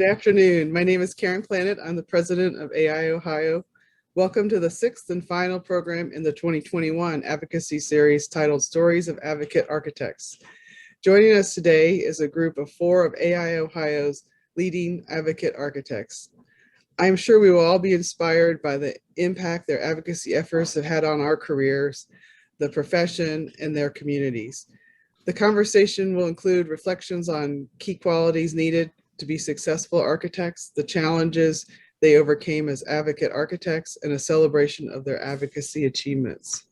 Good afternoon. My name is Karen Planet. I'm the president of AIA Ohio. Welcome to the sixth and final program in the 2021 advocacy series titled Stories of Advocate Architects. Joining us today is a group of 4 of AIA Ohio's leading advocate architects. I'm sure we will all be inspired by the impact their advocacy efforts have had on our careers, the profession, and their communities. The conversation will include reflections on key qualities needed to be successful architects, the challenges they overcame as advocate architects, and a celebration of their advocacy achievements.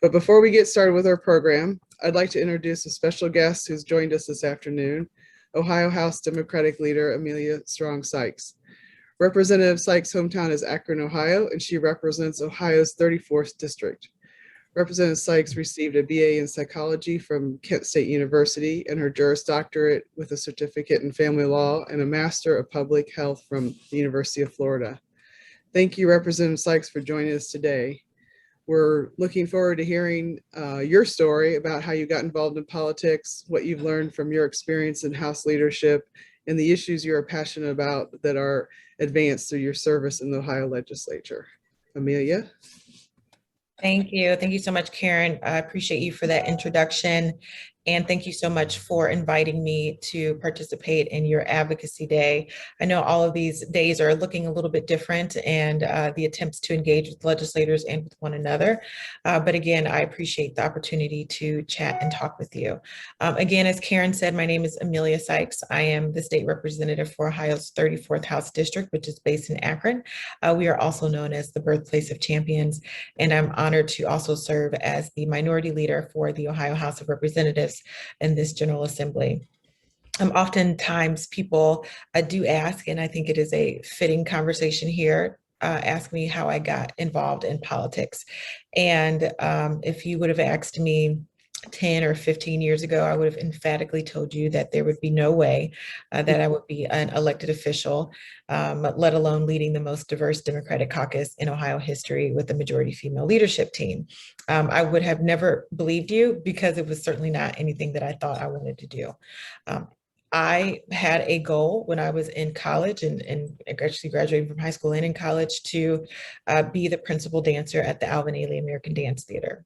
But before we get started with our program, I'd like to introduce a special guest who's joined us this afternoon, Ohio House Democratic Leader Amelia Strong Sykes. Representative Sykes' hometown is Akron, Ohio, and she represents Ohio's 34th district. Representative Sykes received a BA in psychology from Kent State University and her Juris Doctorate with a certificate in family law and a Master of Public Health from the University of Florida. Thank you, Representative Sykes, for joining us today. We're looking forward to hearing your story about how you got involved in politics, what you've learned from your experience in House leadership, and the issues you are passionate about that are advanced through your service in the Ohio legislature. Amelia? Thank you. Thank you so much, Karen. I appreciate you for that introduction. And thank you so much for inviting me to participate in your advocacy day. I know all of these days are looking a little bit different and the attempts to engage with legislators and with one another. But again, I appreciate the opportunity to chat and talk with you. Again, as Karen said, my name is Amelia Sykes. I am the state representative for Ohio's 34th House District, which is based in Akron. We are also known as the birthplace of champions. And I'm honored to also serve as the minority leader for the Ohio House of Representatives in this General Assembly. Oftentimes people do ask, and I think it is a fitting conversation here, ask me how I got involved in politics. And if you would have asked me 10 or 15 years ago, I would have emphatically told you that there would be no way that I would be an elected official, let alone leading the most diverse Democratic caucus in Ohio history with a majority female leadership team. I would have never believed you because it was certainly not anything that I thought I wanted to do. I had a goal when I was in college and actually graduated from high school and in college to be the principal dancer at the Alvin Ailey American Dance Theater.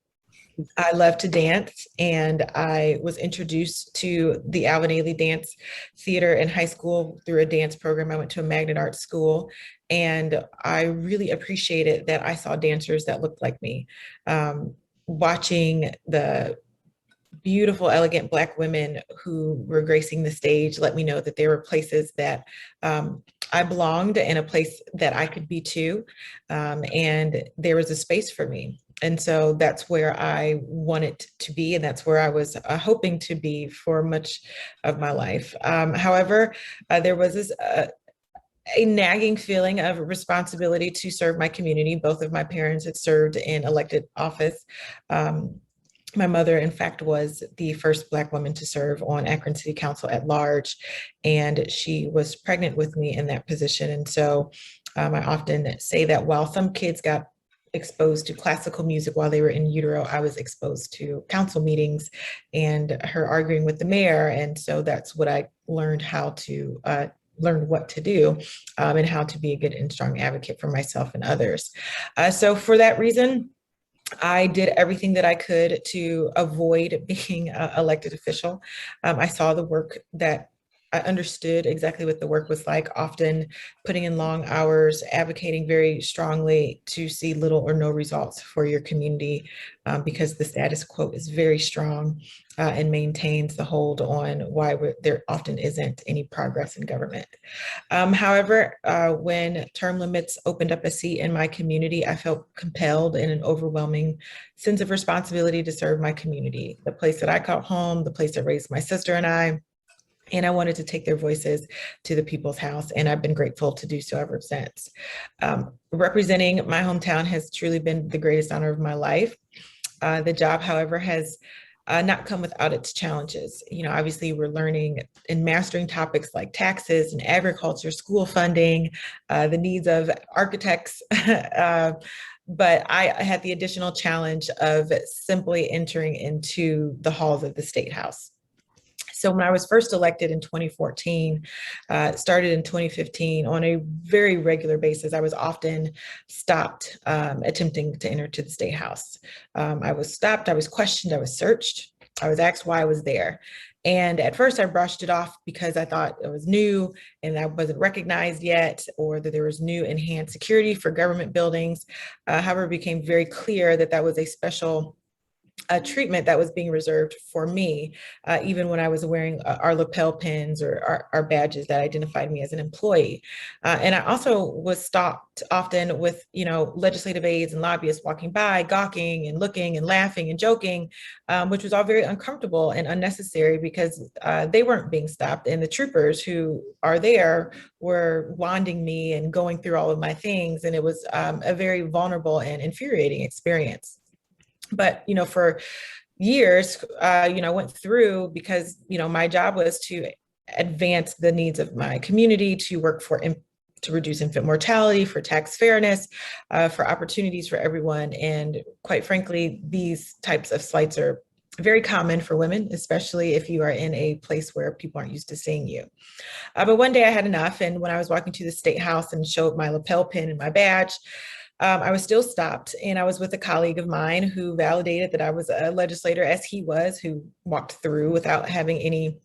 I love to dance, and I was introduced to the Alvin Ailey Dance Theater in high school through a dance program. I went to a magnet art school, and I really appreciated that I saw dancers that looked like me. Watching the beautiful, elegant Black women who were gracing the stage let me know that there were places that I belonged and a place that I could be too. And there was a space for me. And so that's where I wanted to be, and that's where I was hoping to be for much of my life. However, there was this a nagging feeling of responsibility to serve my community. Both of my parents had served in elected office. My mother, in fact, was the first Black woman to serve on Akron City Council at large, and she was pregnant with me in that position. And so I often say that while some kids got exposed to classical music while they were in utero, I was exposed to council meetings and her arguing with the mayor. And so that's what I learned how to learn what to do and how to be a good and strong advocate for myself and others. So for that reason, I did everything that I could to avoid being an elected official. I saw the work that I understood exactly what the work was like, often putting in long hours, advocating very strongly to see little or no results for your community because the status quo is very strong and maintains the hold on why there often isn't any progress in government. However, when term limits opened up a seat in my community, I felt compelled in an overwhelming sense of responsibility to serve my community, the place that I called home, the place that raised my sister and I. And I wanted to take their voices to the people's house, and I've been grateful to do so ever since. Representing my hometown has truly been the greatest honor of my life. The job, however, has not come without its challenges. You know, obviously we're learning and mastering topics like taxes and agriculture, school funding, the needs of architects. But I had the additional challenge of simply entering into the halls of the State House. So when I was first elected in 2014, started in 2015, on a very regular basis, I was often stopped attempting to enter to the State House. I was stopped, I was questioned, I was searched, I was asked why I was there. And at first I brushed it off because I thought it was new and I wasn't recognized yet, or that there was new enhanced security for government buildings. However, it became very clear that that was a special treatment that was being reserved for me, even when I was wearing our lapel pins or our badges that identified me as an employee. And I also was stopped often with, legislative aides and lobbyists walking by, gawking and looking and laughing and joking, which was all very uncomfortable and unnecessary because they weren't being stopped. And the troopers who are there were wanding me and going through all of my things. And it was a very vulnerable and infuriating experience. But, for years, went through because, my job was to advance the needs of my community, to work to reduce infant mortality, for tax fairness, for opportunities for everyone. And quite frankly, these types of slights are very common for women, especially if you are in a place where people aren't used to seeing you. But one day I had enough. And when I was walking to the State House and showed my lapel pin and my badge, I was still stopped, and I was with a colleague of mine who validated that I was a legislator, as he was, who walked through without having any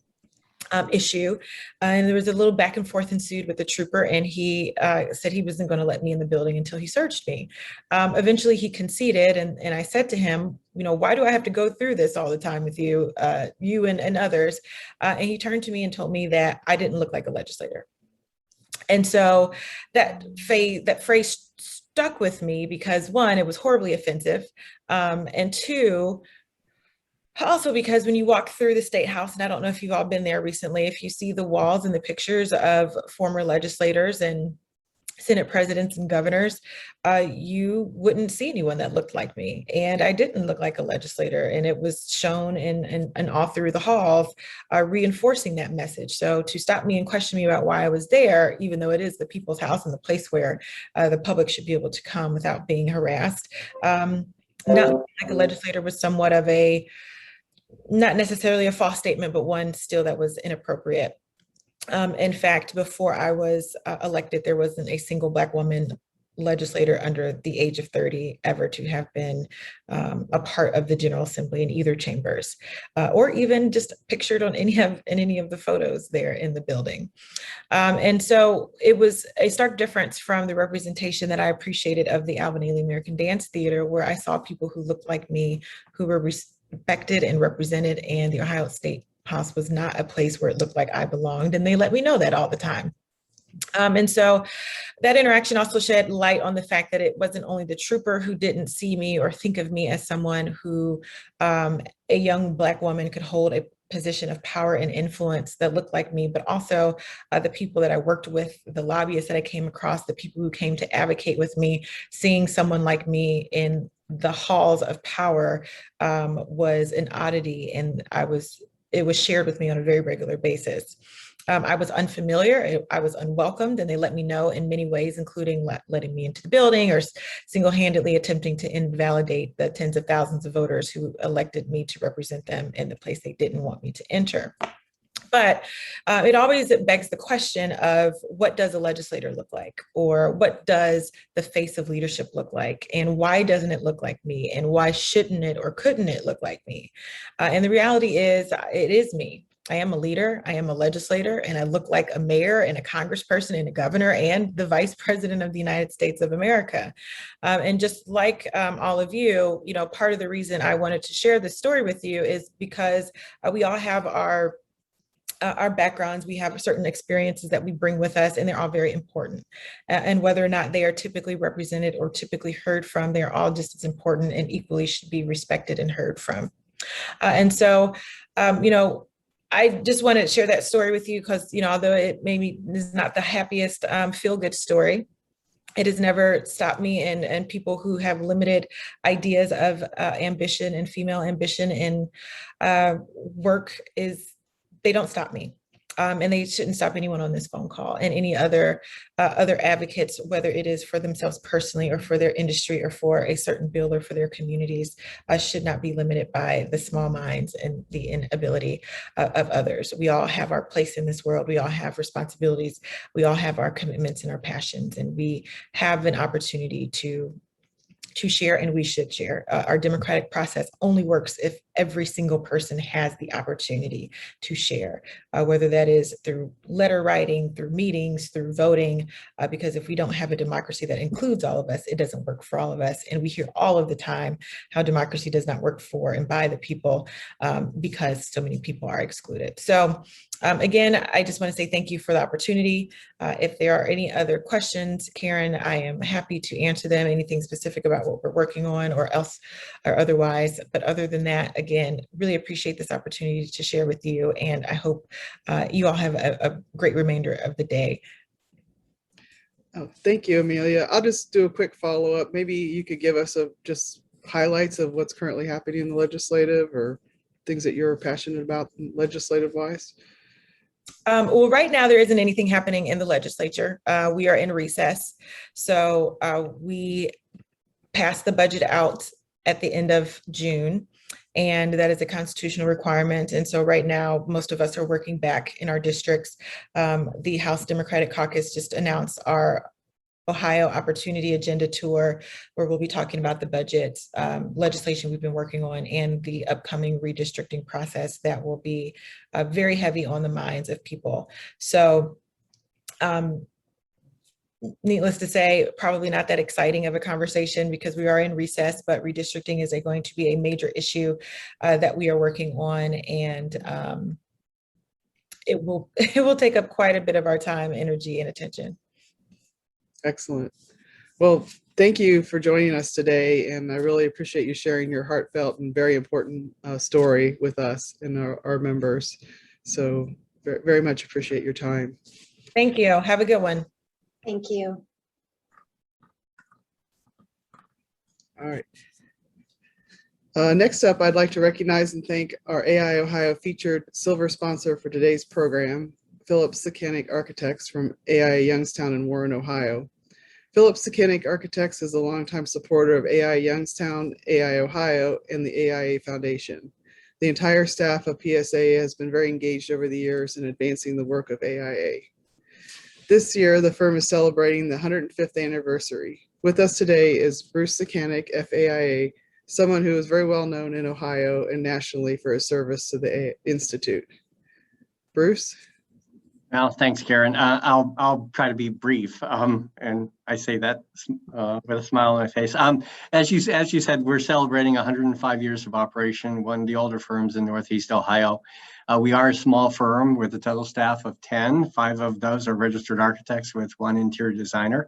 issue. And there was a little back and forth ensued with the trooper, and he said he wasn't going to let me in the building until he searched me. Eventually he conceded, and I said to him, why do I have to go through this all the time with you, you and others? And he turned to me and told me that I didn't look like a legislator. And so that phrase stuck with me because, one, it was horribly offensive, and two, also because when you walk through the State House, and I don't know if you've all been there recently, if you see the walls and the pictures of former legislators and Senate presidents and governors, you wouldn't see anyone that looked like me. And I didn't look like a legislator. And it was shown in all through the halls, reinforcing that message. So to stop me and question me about why I was there, even though it is the people's house and the place where the public should be able to come without being harassed, not like a legislator was somewhat of not necessarily a false statement, but one still that was inappropriate. In fact, before I was elected, there wasn't a single Black woman legislator under the age of 30 ever to have been a part of the General Assembly in either chambers, or even just pictured on any of the photos there in the building. And so it was a stark difference from the representation that I appreciated of the Alvin Ailey American Dance Theater, where I saw people who looked like me, who were respected and represented, and the Ohio State House was not a place where it looked like I belonged. And they let me know that all the time. And so that interaction also shed light on the fact that it wasn't only the trooper who didn't see me or think of me as someone who a young Black woman could hold a position of power and influence that looked like me, but also the people that I worked with, the lobbyists that I came across, the people who came to advocate with me, seeing someone like me in the halls of power was an oddity, and it was shared with me on a very regular basis. I was unfamiliar, I was unwelcomed, and they let me know in many ways, including letting me into the building or single-handedly attempting to invalidate the tens of thousands of voters who elected me to represent them in the place they didn't want me to enter. But it always begs the question of, what does a legislator look like? Or what does the face of leadership look like? And why doesn't it look like me? And why shouldn't it or couldn't it look like me? And the reality is, it is me. I am a leader, I am a legislator, and I look like a mayor and a congressperson and a governor and the vice president of the United States of America. And just like all of you, part of the reason I wanted to share this story with you is because we all have our backgrounds, we have certain experiences that we bring with us, and they're all very important. And whether or not they are typically represented or typically heard from, they're all just as important and equally should be respected and heard from. And so, I just wanted to share that story with you because, although it maybe is not the happiest feel-good story, it has never stopped me, and people who have limited ideas of ambition and female ambition in work they don't stop me. And they shouldn't stop anyone on this phone call, and any other advocates, whether it is for themselves personally or for their industry or for a certain bill or for their communities, should not be limited by the small minds and the inability of others. We all have our place in this world. We all have responsibilities. We all have our commitments and our passions, and we have an opportunity to share, and we should share. Our democratic process only works if every single person has the opportunity to share, whether that is through letter writing, through meetings, through voting, because if we don't have a democracy that includes all of us, it doesn't work for all of us. And we hear all of the time how democracy does not work for and by the people, because so many people are excluded. So again, I just want to say thank you for the opportunity. If there are any other questions, Karen, I am happy to answer them, anything specific about what we're working on or else or otherwise. But other than that, again, really appreciate this opportunity to share with you. And I hope you all have a great remainder of the day. Oh, thank you, Amelia. I'll just do a quick follow-up. Maybe you could give us just highlights of what's currently happening in the legislative or things that you're passionate about legislative wise. Well, right now there isn't anything happening in the legislature. We are in recess. So we passed the budget out at the end of June, and that is a constitutional requirement. And so right now, most of us are working back in our districts. The House Democratic Caucus just announced our Ohio Opportunity Agenda Tour, where we'll be talking about the budget legislation we've been working on and the upcoming redistricting process that will be very heavy on the minds of people. So needless to say, probably not that exciting of a conversation because we are in recess, but redistricting is going to be a major issue that we are working on, and it will take up quite a bit of our time, energy, and attention. Excellent. Well, thank you for joining us today, and I really appreciate you sharing your heartfelt and very important story with us and our members. So very much appreciate your time. Thank you. Have a good one. Thank you. All right. Next up, I'd like to recognize and thank our AIA Ohio featured silver sponsor for today's program, Phillips Secanic Architects from AIA Youngstown in Warren, Ohio. Phillips Secanic Architects is a longtime supporter of AIA Youngstown, AIA Ohio, and the AIA Foundation. The entire staff of PSA has been very engaged over the years in advancing the work of AIA. This year, the firm is celebrating the 105th anniversary. With us today is Bruce Secanic, FAIA, someone who is very well known in Ohio and nationally for his service to the Institute. Bruce? Well, thanks, Karen. I'll try to be brief, and I say that with a smile on my face. As you said, we're celebrating 105 years of operation, one of the older firms in Northeast Ohio. We are a small firm with a total staff of 10. 5 of those are registered architects with 1 interior designer.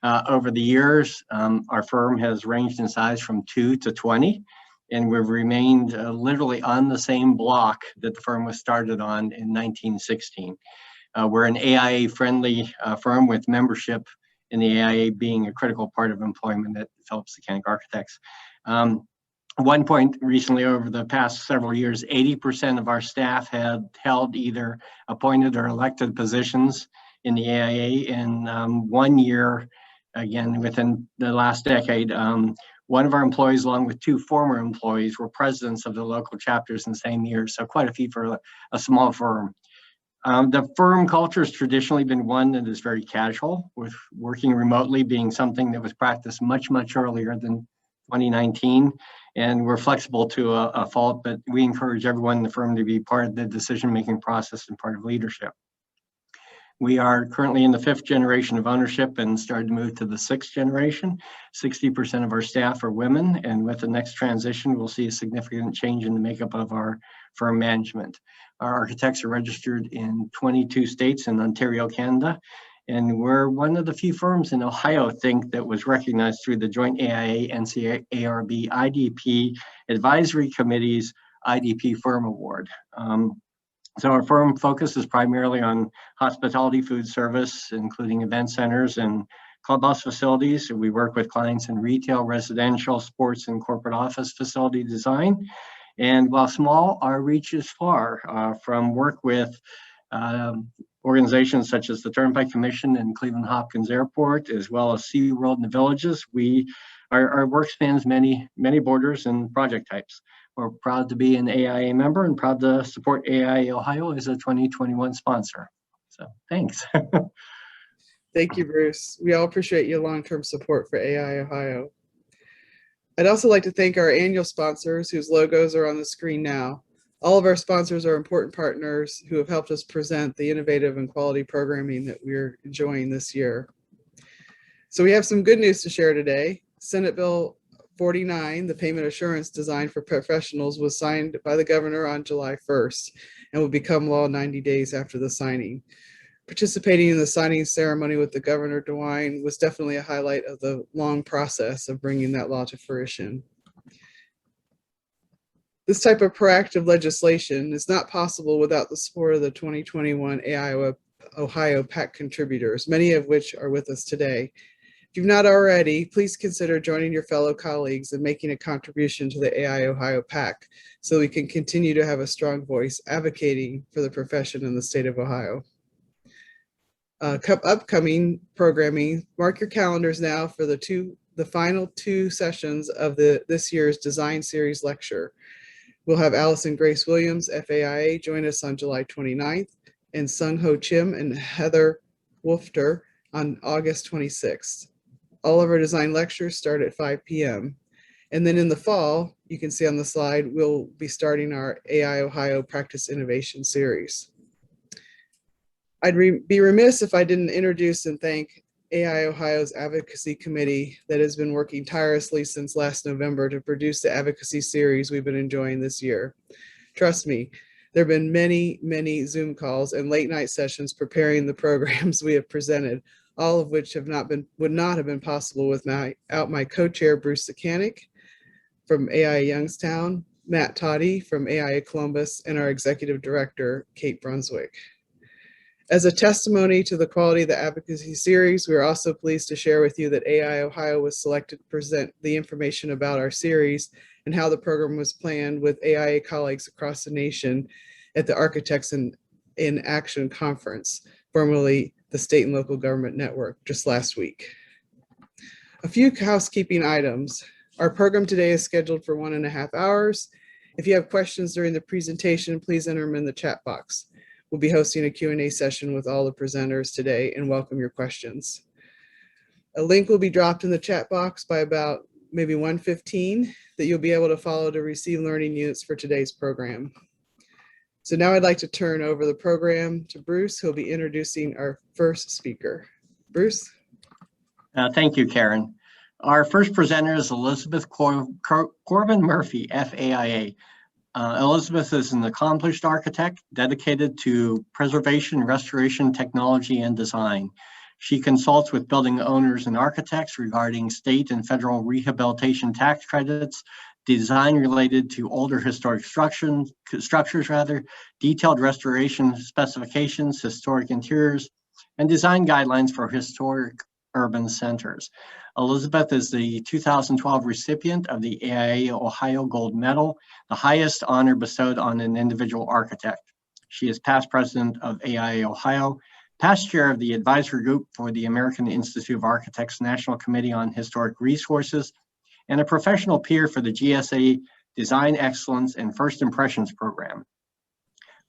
Over the years, our firm has ranged in size from 2 to 20. And we've remained literally on the same block that the firm was started on in 1916. We're an AIA-friendly firm with membership in the AIA being a critical part of employment at Phillips Secanic Architects. One point recently, over the past several years, 80% of our staff had held either appointed or elected positions in the AIA. In 1 year, again, within the last decade, one of our employees, along with 2 former employees, were presidents of the local chapters in the same year. So quite a few for a small firm. The firm culture has traditionally been one that is very casual, with working remotely being something that was practiced much, much earlier than 2019. And we're flexible to a fault, but we encourage everyone in the firm to be part of the decision-making process and part of leadership. We are currently in the 5th generation of ownership and started to move to the 6th generation. 60% of our staff are women, and with the next transition, we'll see a significant change in the makeup of our firm management. Our architects are registered in 22 states and Ontario, Canada, and we're one of the few firms in Ohio, I think, that was recognized through the joint AIA-NCARB IDP Advisory Committee's IDP Firm Award. So our firm focuses primarily on hospitality, food service, including event centers and clubhouse facilities. We work with clients in retail, residential, sports, and corporate office facility design. And while small, our reach is far, from work with Organizations such as the Turnpike Commission and Cleveland Hopkins Airport, as well as SeaWorld and the Villages. Our work spans many borders and project types. We're proud to be an AIA member and proud to support AIA Ohio as a 2021 sponsor. So thanks. Thank you, Bruce. We all appreciate your long-term support for AIA Ohio. I'd also like to thank our annual sponsors whose logos are on the screen now. All of our sponsors are important partners who have helped us present the innovative and quality programming that we're enjoying this year. So we have some good news to share today. Senate Bill 49, the payment assurance designed for professionals, was signed by the governor on July 1st and will become law 90 days after the signing. Participating in the signing ceremony with the Governor DeWine was definitely a highlight of the long process of bringing that law to fruition. This type of proactive legislation is not possible without the support of the 2021 AIA Ohio PAC contributors, many of which are with us today. If you've not already, please consider joining your fellow colleagues and making a contribution to the AIA Ohio PAC so we can continue to have a strong voice advocating for the profession in the state of Ohio. Upcoming programming, mark your calendars now for the final two sessions of this year's Design Series lecture. We'll have Allison Grace Williams, FAIA, join us on July 29th, and Sung Ho Chim and Heather Wolfter on August 26th. All of our design lectures start at 5 p.m. And then in the fall, you can see on the slide, we'll be starting our AIA Ohio Practice Innovation Series. I'd be remiss if I didn't introduce and thank AIA Ohio's Advocacy Committee that has been working tirelessly since last November to produce the advocacy series we've been enjoying this year. Trust me, there have been many Zoom calls and late night sessions preparing the programs we have presented, all of which would not have been possible without my co-chair, Bruce Sakanik from AIA Youngstown, Matt Toddy from AIA Columbus, and our executive director, Kate Brunswick. As a testimony to the quality of the advocacy series, we are also pleased to share with you that AIA Ohio was selected to present the information about our series and how the program was planned with AIA colleagues across the nation at the Architects in Action Conference, formerly the State and Local Government Network, just last week. A few housekeeping items. Our program today is scheduled for 1.5 hours. If you have questions during the presentation, please enter them in the chat box. We'll be hosting a Q&A session with all the presenters today and welcome your questions. A link will be dropped in the chat box by about maybe 1:15 that you'll be able to follow to receive learning units for today's program. So now I'd like to turn over the program to Bruce, who'll be introducing our first speaker. Bruce? Thank you, Karen. Our first presenter is Elizabeth Corbin Murphy, FAIA. Elizabeth is an accomplished architect dedicated to preservation, restoration, technology, and design. She consults with building owners and architects regarding state and federal rehabilitation tax credits, design related to older historic structures, detailed restoration specifications, historic interiors, and design guidelines for historic urban centers. Elizabeth is the 2012 recipient of the AIA Ohio Gold Medal, the highest honor bestowed on an individual architect. She is past president of AIA Ohio, past chair of the advisory group for the American Institute of Architects National Committee on Historic Resources, and a professional peer for the GSA Design Excellence and First Impressions program.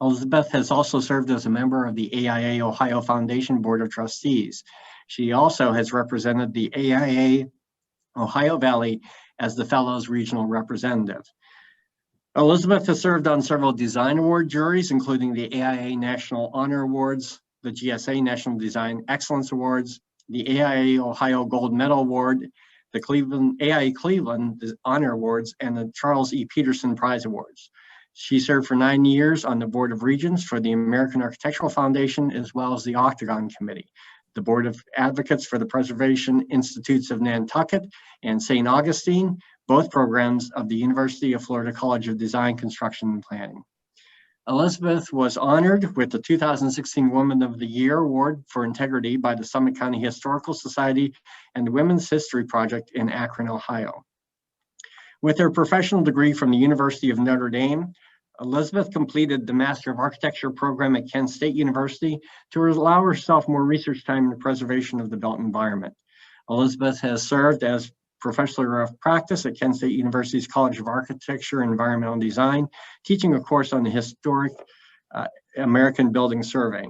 Elizabeth has also served as a member of the AIA Ohio Foundation Board of Trustees. She also has represented the AIA Ohio Valley as the Fellows Regional Representative. Elizabeth has served on several design award juries, including the AIA National Honor Awards, the GSA National Design Excellence Awards, the AIA Ohio Gold Medal Award, the AIA Cleveland Honor Awards, and the Charles E. Peterson Prize Awards. She served for 9 years on the Board of Regents for the American Architectural Foundation, as well as the Octagon Committee, the Board of Advocates for the Preservation Institutes of Nantucket and St. Augustine, both programs of the University of Florida College of Design, Construction, and Planning. Elizabeth was honored with the 2016 Woman of the Year Award for Integrity by the Summit County Historical Society and the Women's History Project in Akron, Ohio. With her professional degree from the University of Notre Dame, Elizabeth completed the Master of Architecture program at Kent State University to allow herself more research time in the preservation of the built environment. Elizabeth has served as professor of practice at Kent State University's College of Architecture and Environmental Design, teaching a course on the historic American Building Survey.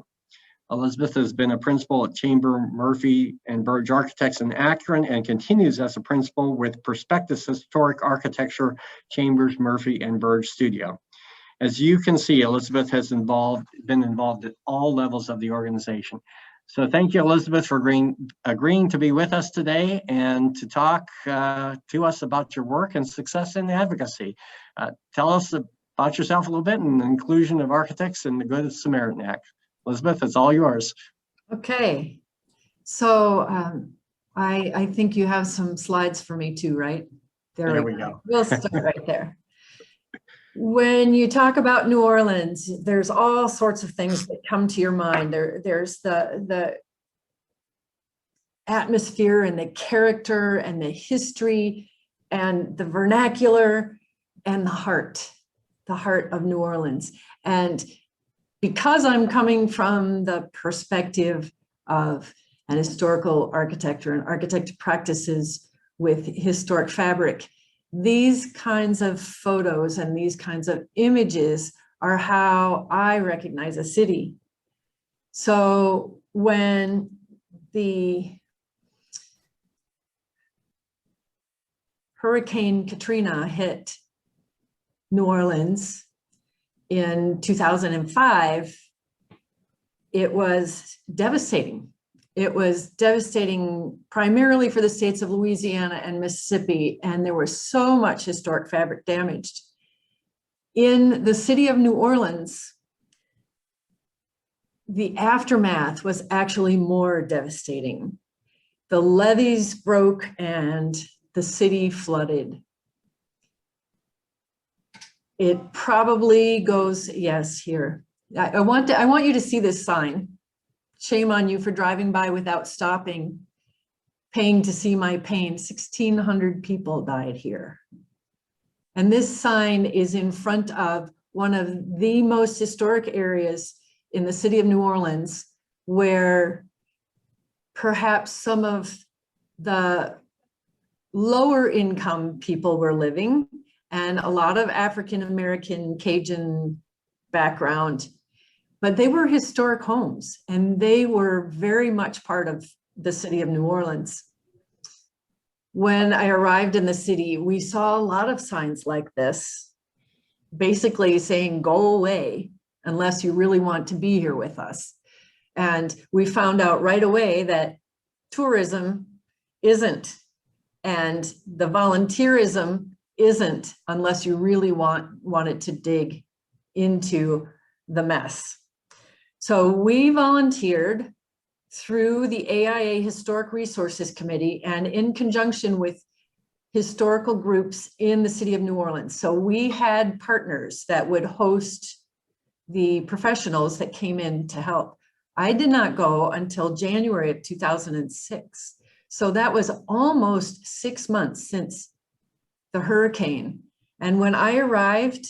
Elizabeth has been a principal at Chamber, Murphy, and Burge Architects in Akron and continues as a principal with Perspectives Historic Architecture, Chambers, Murphy, and Burge Studio. As you can see, Elizabeth has been involved at all levels of the organization. So thank you, Elizabeth, for agreeing to be with us today and to talk to us about your work and success in advocacy. Tell us about yourself a little bit and the inclusion of architects in the Good Samaritan Act. Elizabeth, it's all yours. Okay, so I think you have some slides for me too, right? There we go. We'll start right there. When you talk about New Orleans, there's all sorts of things that come to your mind. There's the atmosphere and the character and the history and the vernacular and the heart of New Orleans. And because I'm coming from the perspective of an historical architecture and architect practices with historic fabric, these kinds of photos and these kinds of images are how I recognize a city. So when the Hurricane Katrina hit New Orleans in 2005, it was devastating. It was devastating primarily for the states of Louisiana and Mississippi, and there was so much historic fabric damaged. In the city of New Orleans, the aftermath was actually more devastating. The levees broke and the city flooded. It probably goes, yes, here. I want you to see this sign. Shame on you for driving by without stopping, paying to see my pain. 1,600 people died here. And this sign is in front of one of the most historic areas in the city of New Orleans, where perhaps some of the lower income people were living, and a lot of African-American Cajun background. But they were historic homes, and they were very much part of the city of New Orleans. When I arrived in the city, we saw a lot of signs like this, basically saying, go away unless you really want to be here with us. And we found out right away that tourism isn't, and the volunteerism isn't, unless you really wanted to dig into the mess. So we volunteered through the AIA Historic Resources Committee and in conjunction with historical groups in the city of New Orleans. So we had partners that would host the professionals that came in to help. I did not go until January of 2006. So that was almost 6 months since the hurricane. And when I arrived,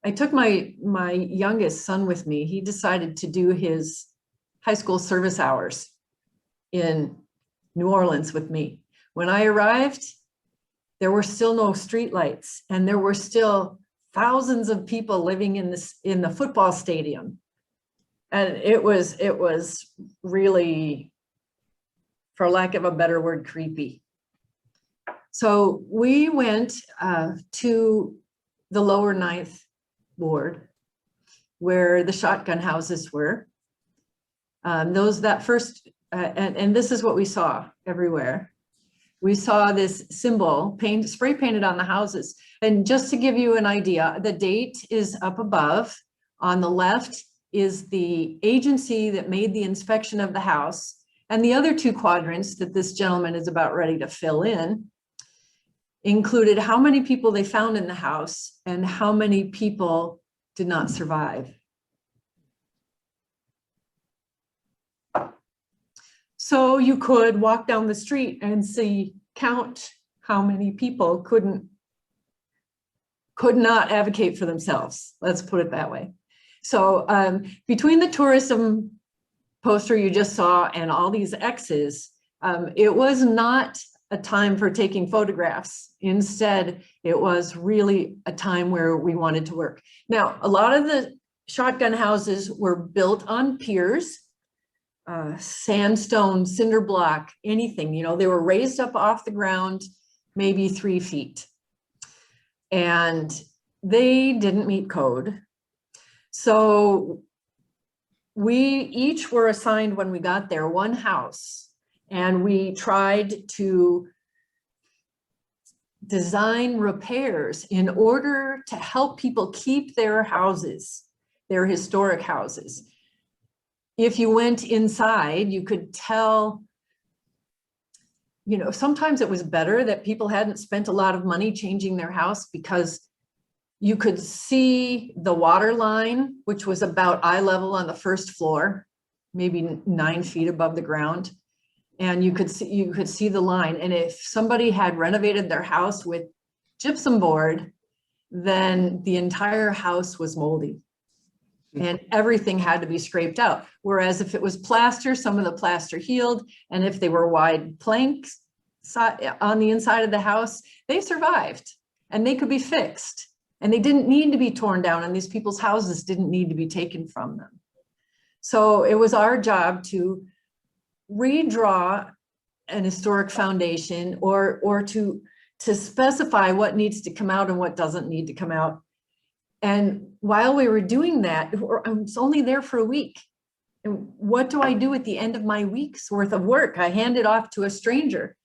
I took my youngest son with me. He decided to do his high school service hours in New Orleans with me. When I arrived, there were still no streetlights, and there were still thousands of people living in the football stadium. And it was really, for lack of a better word, creepy. So we went to the lower 9th Ward, where the shotgun houses were. And this is what we saw everywhere. We saw this symbol spray painted on the houses. And just to give you an idea, the date is up above. On the left is the agency that made the inspection of the house. And the other two quadrants that this gentleman is about ready to fill in included how many people they found in the house and how many people did not survive. So you could walk down the street and count how many people couldn't could not advocate for themselves. Let's put it that way. So between the tourism poster you just saw and all these X's, it was not a time for taking photographs. Instead, it was really a time where we wanted to work. Now, a lot of the shotgun houses were built on piers, sandstone, cinder block, anything, you know, they were raised up off the ground, maybe 3 feet. And they didn't meet code. So we each were assigned, when we got there, one house, and we tried to design repairs in order to help people keep their houses, their historic houses. If you went inside, you could tell, you know, sometimes it was better that people hadn't spent a lot of money changing their house, because you could see the water line, which was about eye level on the first floor, maybe 9 feet above the ground. And you could see the line. And if somebody had renovated their house with gypsum board, then the entire house was moldy and everything had to be scraped out. Whereas if it was plaster, some of the plaster healed. And if they were wide planks on the inside of the house, they survived and they could be fixed. And they didn't need to be torn down, and these people's houses didn't need to be taken from them. So it was our job to redraw an historic foundation, or to specify what needs to come out and what doesn't need to come out. And while we were doing that, I was only there for a week. And what do I do at the end of my week's worth of work? I hand it off to a stranger.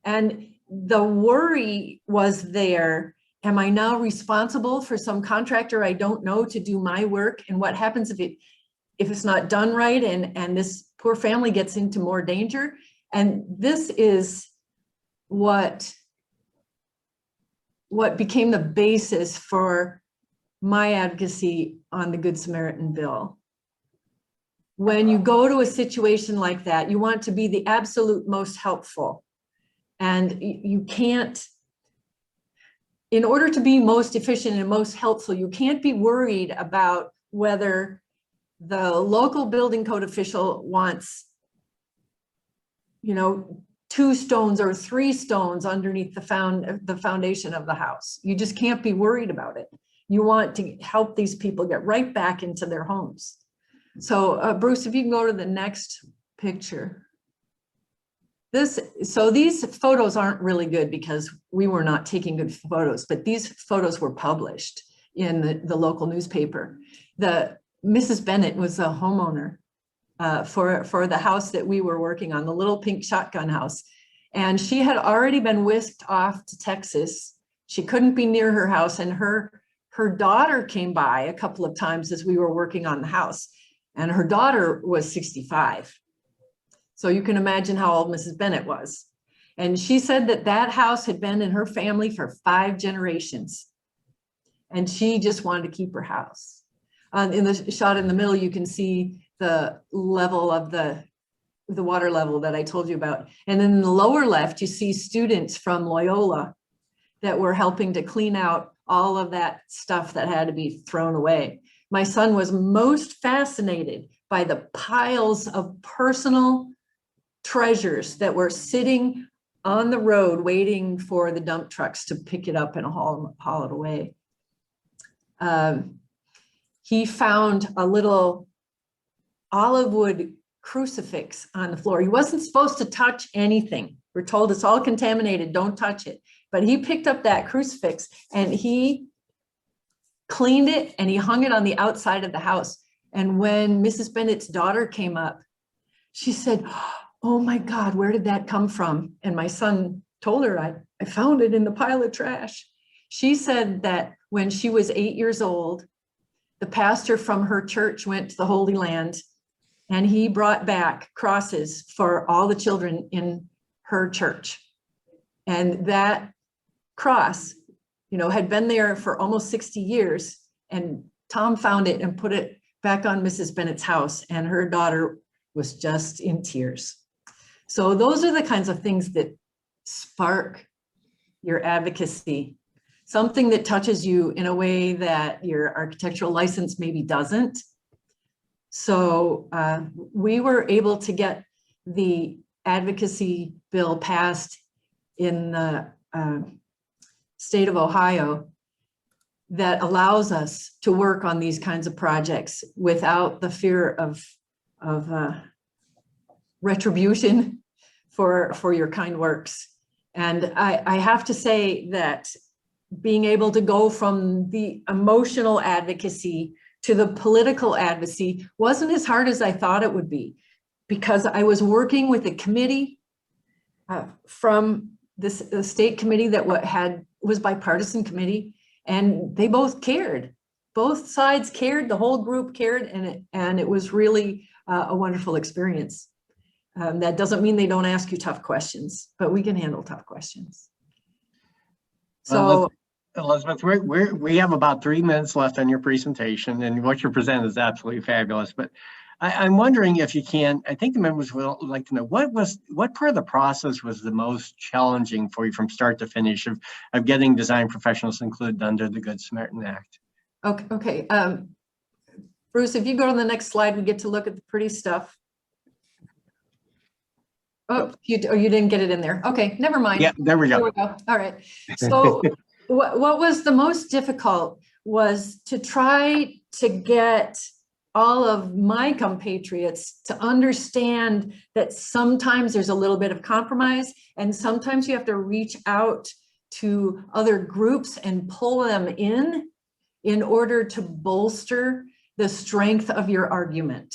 And the worry was there. Am I now responsible for some contractor I don't know to do my work? And what happens if it's not done right, and this poor family gets into more danger? And this is what became the basis for my advocacy on the Good Samaritan bill. When you go to a situation like that, you want to be the absolute most helpful. And you can't, in order to be most efficient and most helpful, you can't be worried about whether the local building code official wants, you know, 2 stones or 3 stones underneath the foundation of the house. You just can't be worried about it. You want to help these people get right back into their homes. So Bruce, if you can go to the next picture. So these photos aren't really good because we were not taking good photos, but these photos were published in the local newspaper. Mrs. Bennett was a homeowner for the house that we were working on, the little pink shotgun house. And she had already been whisked off to Texas. She couldn't be near her house, and her daughter came by a couple of times as we were working on the house. And her daughter was 65. So you can imagine how old Mrs. Bennett was. And she said that house had been in her family for 5 generations. And she just wanted to keep her house. In the shot in the middle, you can see the level of the water level that I told you about. And then in the lower left, you see students from Loyola that were helping to clean out all of that stuff that had to be thrown away. My son was most fascinated by the piles of personal treasures that were sitting on the road waiting for the dump trucks to pick it up and haul it away. He found a little olive wood crucifix on the floor. He wasn't supposed to touch anything. We're told it's all contaminated, don't touch it. But he picked up that crucifix and he cleaned it and he hung it on the outside of the house. And when Mrs. Bennett's daughter came up, she said, "Oh my God, where did that come from?" And my son told her, I found it in the pile of trash. She said that when she was 8 years old, the pastor from her church went to the Holy Land and he brought back crosses for all the children in her church. And that cross, had been there for almost 60 years. And Tom found it and put it back on Mrs. Bennett's house, and her daughter was just in tears. So those are the kinds of things that spark your advocacy. something that touches you in a way that your architectural license maybe doesn't. So we were able to get the advocacy bill passed in the state of Ohio that allows us to work on these kinds of projects without the fear of retribution for your kind works. And I have to say that being able to go from the emotional advocacy to the political advocacy wasn't as hard as I thought it would be, because I was working with a committee from this state committee that was bipartisan committee, and they both cared. Both sides cared, the whole group cared, and it was really a wonderful experience. That doesn't mean they don't ask you tough questions, but we can handle tough questions. So, Elizabeth, we have about 3 minutes left on your presentation, and what you presented is absolutely fabulous. But I'm wondering if you can, I think the members would like to know, what part of the process was the most challenging for you from start to finish of getting design professionals included under the Good Samaritan Act? Okay. Bruce, if you go to the next slide, we get to look at the pretty stuff. Oh, you didn't get it in there. Okay, never mind. Yeah, there we go. There we go. All right. So what was the most difficult was to try to get all of my compatriots to understand that sometimes there's a little bit of compromise, and sometimes you have to reach out to other groups and pull them in order to bolster the strength of your argument.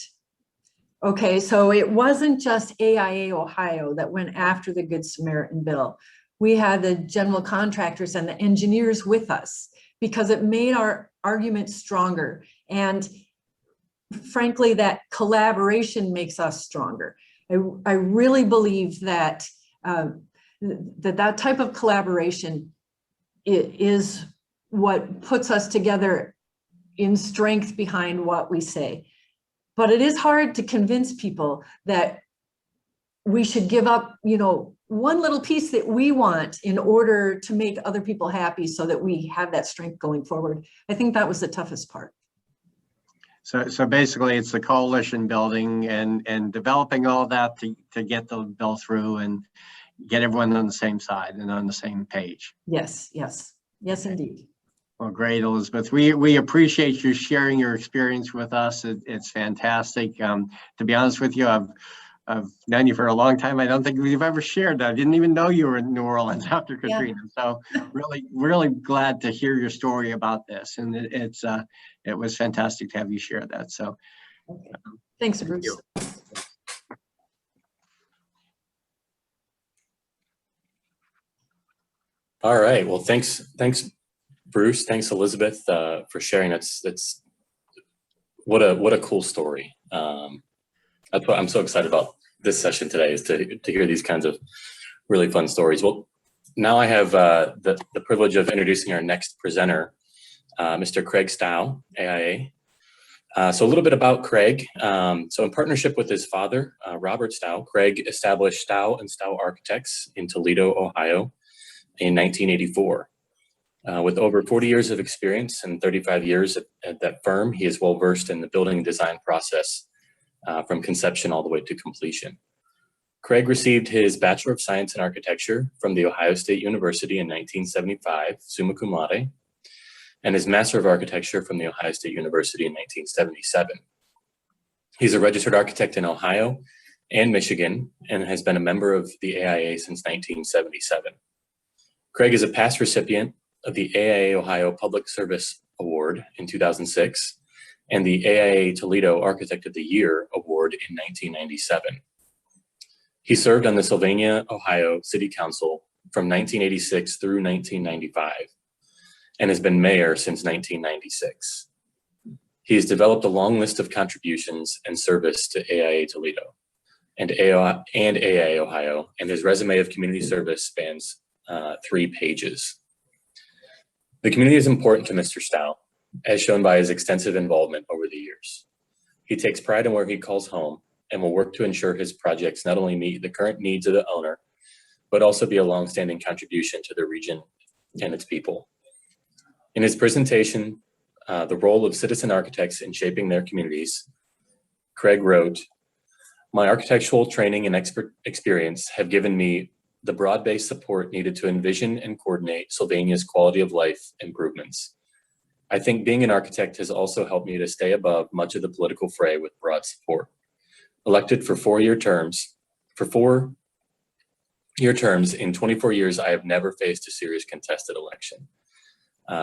Okay, so it wasn't just AIA Ohio that went after the Good Samaritan bill. We had the general contractors and the engineers with us because it made our argument stronger. And frankly, that collaboration makes us stronger. I really believe that that type of collaboration is what puts us together in strength behind what we say. But it is hard to convince people that we should give up, one little piece that we want in order to make other people happy so that we have that strength going forward. I think that was the toughest part. So basically it's the coalition building and developing all that to get the bill through and get everyone on the same side and on the same page. Yes, indeed. Well, great, Elizabeth. We appreciate you sharing your experience with us. It's fantastic. To be honest with you, I've known you for a long time. I don't think we've ever shared that. I didn't even know you were in New Orleans after Katrina. Yeah. So really glad to hear your story about this. And it was fantastic to have you share that. So okay. Thanks, Bruce. Thank you. All right. Well, thanks, Bruce. Thanks, Elizabeth, for sharing. That's what a cool story. That's what I'm so excited about this session today, is to hear these kinds of really fun stories. Well, now I have the privilege of introducing our next presenter, Mr. Craig Stow, AIA. So a little bit about Craig. So in partnership with his father, Robert Stow, Craig established Stow & Stow Architects in Toledo, Ohio in 1984. With over 40 years of experience and 35 years at that firm, he is well versed in the building and design process from conception all the way to completion. Craig received his Bachelor of Science in Architecture from The Ohio State University in 1975, summa cum laude, and his Master of Architecture from The Ohio State University in 1977. He's a registered architect in Ohio and Michigan and has been a member of the AIA since 1977. Craig is a past recipient of the AIA Ohio Public Service Award in 2006 and the AIA Toledo Architect of the Year Award in 1997. He served on the Sylvania, Ohio City Council from 1986 through 1995 and has been mayor since 1996. He has developed a long list of contributions and service to AIA Toledo and AIA Ohio, and his resume of community service spans 3 pages. The community is important to Mr. Stow, as shown by his extensive involvement over the years. He takes pride in where he calls home and will work to ensure his projects not only meet the current needs of the owner, but also be a longstanding contribution to the region and its people. In his presentation, The Role of Citizen Architects in Shaping Their Communities, Craig wrote, "My architectural training and experience have given me the broad-based support needed to envision and coordinate Sylvania's quality of life improvements. I think being an architect has also helped me to stay above much of the political fray with broad support. Elected for 4-year terms, in 24 years, I have never faced a serious contested election."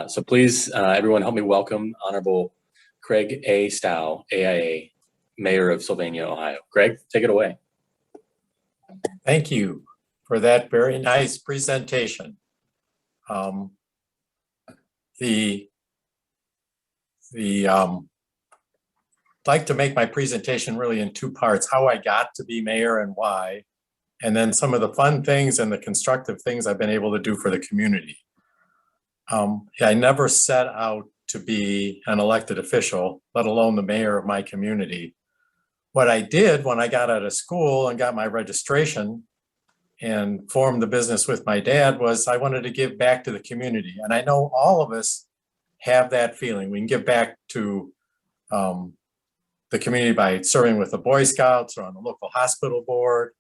So please, everyone, help me welcome Honorable Craig A. Stow, AIA, Mayor of Sylvania, Ohio. Craig, take it away. Thank you for that very nice presentation. I'd like to make my presentation really in 2 parts: how I got to be mayor and why, and then some of the fun things and the constructive things I've been able to do for the community. I never set out to be an elected official, let alone the mayor of my community. What I did when I got out of school and got my registration and formed the business with my dad was I wanted to give back to the community. And I know all of us have that feeling. We can give back to the community by serving with the Boy Scouts or on the local hospital board.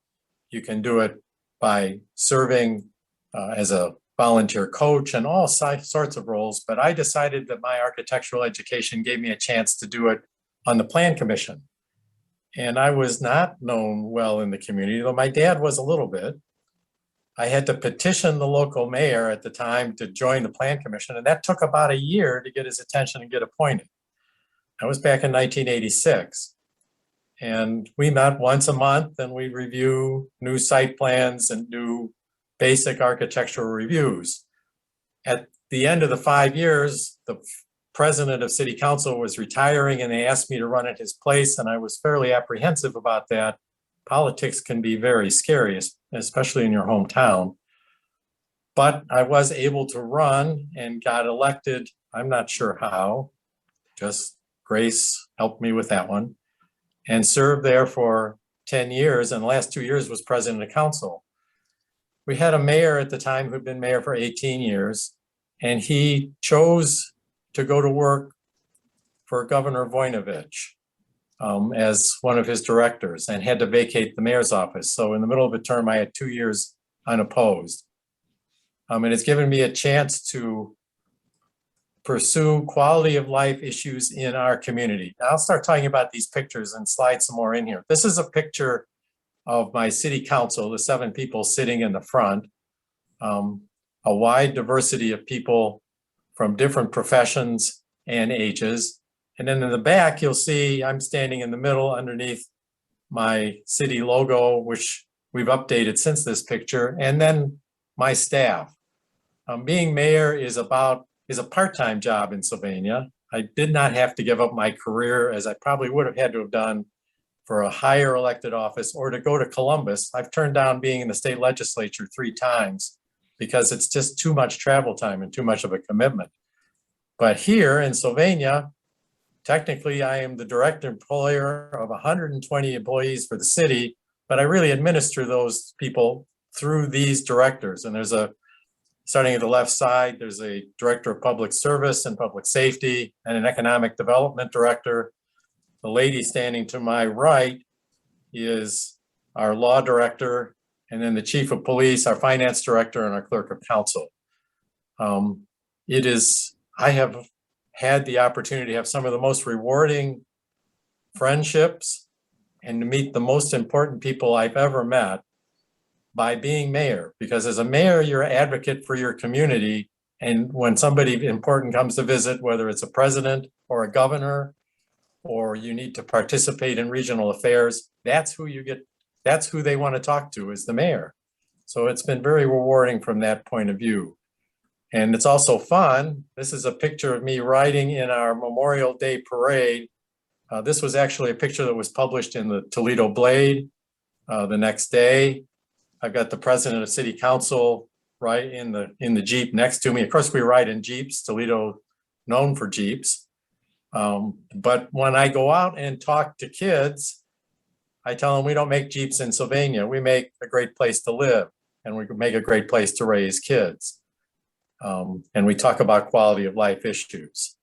You can do it by serving as a volunteer coach and all sorts of roles. But I decided that my architectural education gave me a chance to do it on the Plan Commission. And I was not known well in the community, though my dad was a little bit. I had to petition the local mayor at the time to join the Plan Commission, and that took about a year to get his attention and get appointed. That was back in 1986. And we met once a month and we review new site plans and new basic architectural reviews. At the end of the 5 years, the president of city council was retiring and they asked me to run at his place, and I was fairly apprehensive about that. Politics can be very scary, especially in your hometown. But I was able to run and got elected. I'm not sure how, just Grace helped me with that one, and served there for 10 years. And the last 2 years was president of council. We had a mayor at the time who'd been mayor for 18 years, and he chose to go to work for Governor Voinovich as one of his directors and had to vacate the mayor's office. So in the middle of a term, I had 2 years unopposed. And it's given me a chance to pursue quality of life issues in our community. Now I'll start talking about these pictures and slide some more in here. This is a picture of my city council, the 7 people sitting in the front, a wide diversity of people from different professions and ages. And then in the back, you'll see I'm standing in the middle underneath my city logo, which we've updated since this picture, and then my staff. Being mayor is a part-time job in Sylvania. I did not have to give up my career, as I probably would have had to have done for a higher elected office or to go to Columbus. I've turned down being in the state legislature 3 times because it's just too much travel time and too much of a commitment. But here in Sylvania, technically I am the direct employer of 120 employees for the city, but I really administer those people through these directors. And starting at the left side, there's a director of public service and public safety and an economic development director. The lady standing to my right is our law director, and then the chief of police, our finance director, and our clerk of council. I have had the opportunity to have some of the most rewarding friendships and to meet the most important people I've ever met by being mayor, because as a mayor, you're an advocate for your community. And when somebody important comes to visit, whether it's a president or a governor, or you need to participate in regional affairs, that's who they want to talk to, is the mayor. So it's been very rewarding from that point of view. And it's also fun. This is a picture of me riding in our Memorial Day parade. This was actually a picture that was published in the Toledo Blade the next day. I've got the president of city council right in the Jeep next to me. Of course, we ride in Jeeps, Toledo known for Jeeps. But when I go out and talk to kids, I tell them we don't make Jeeps in Sylvania. We make a great place to live, and we make a great place to raise kids. And we talk about quality of life issues.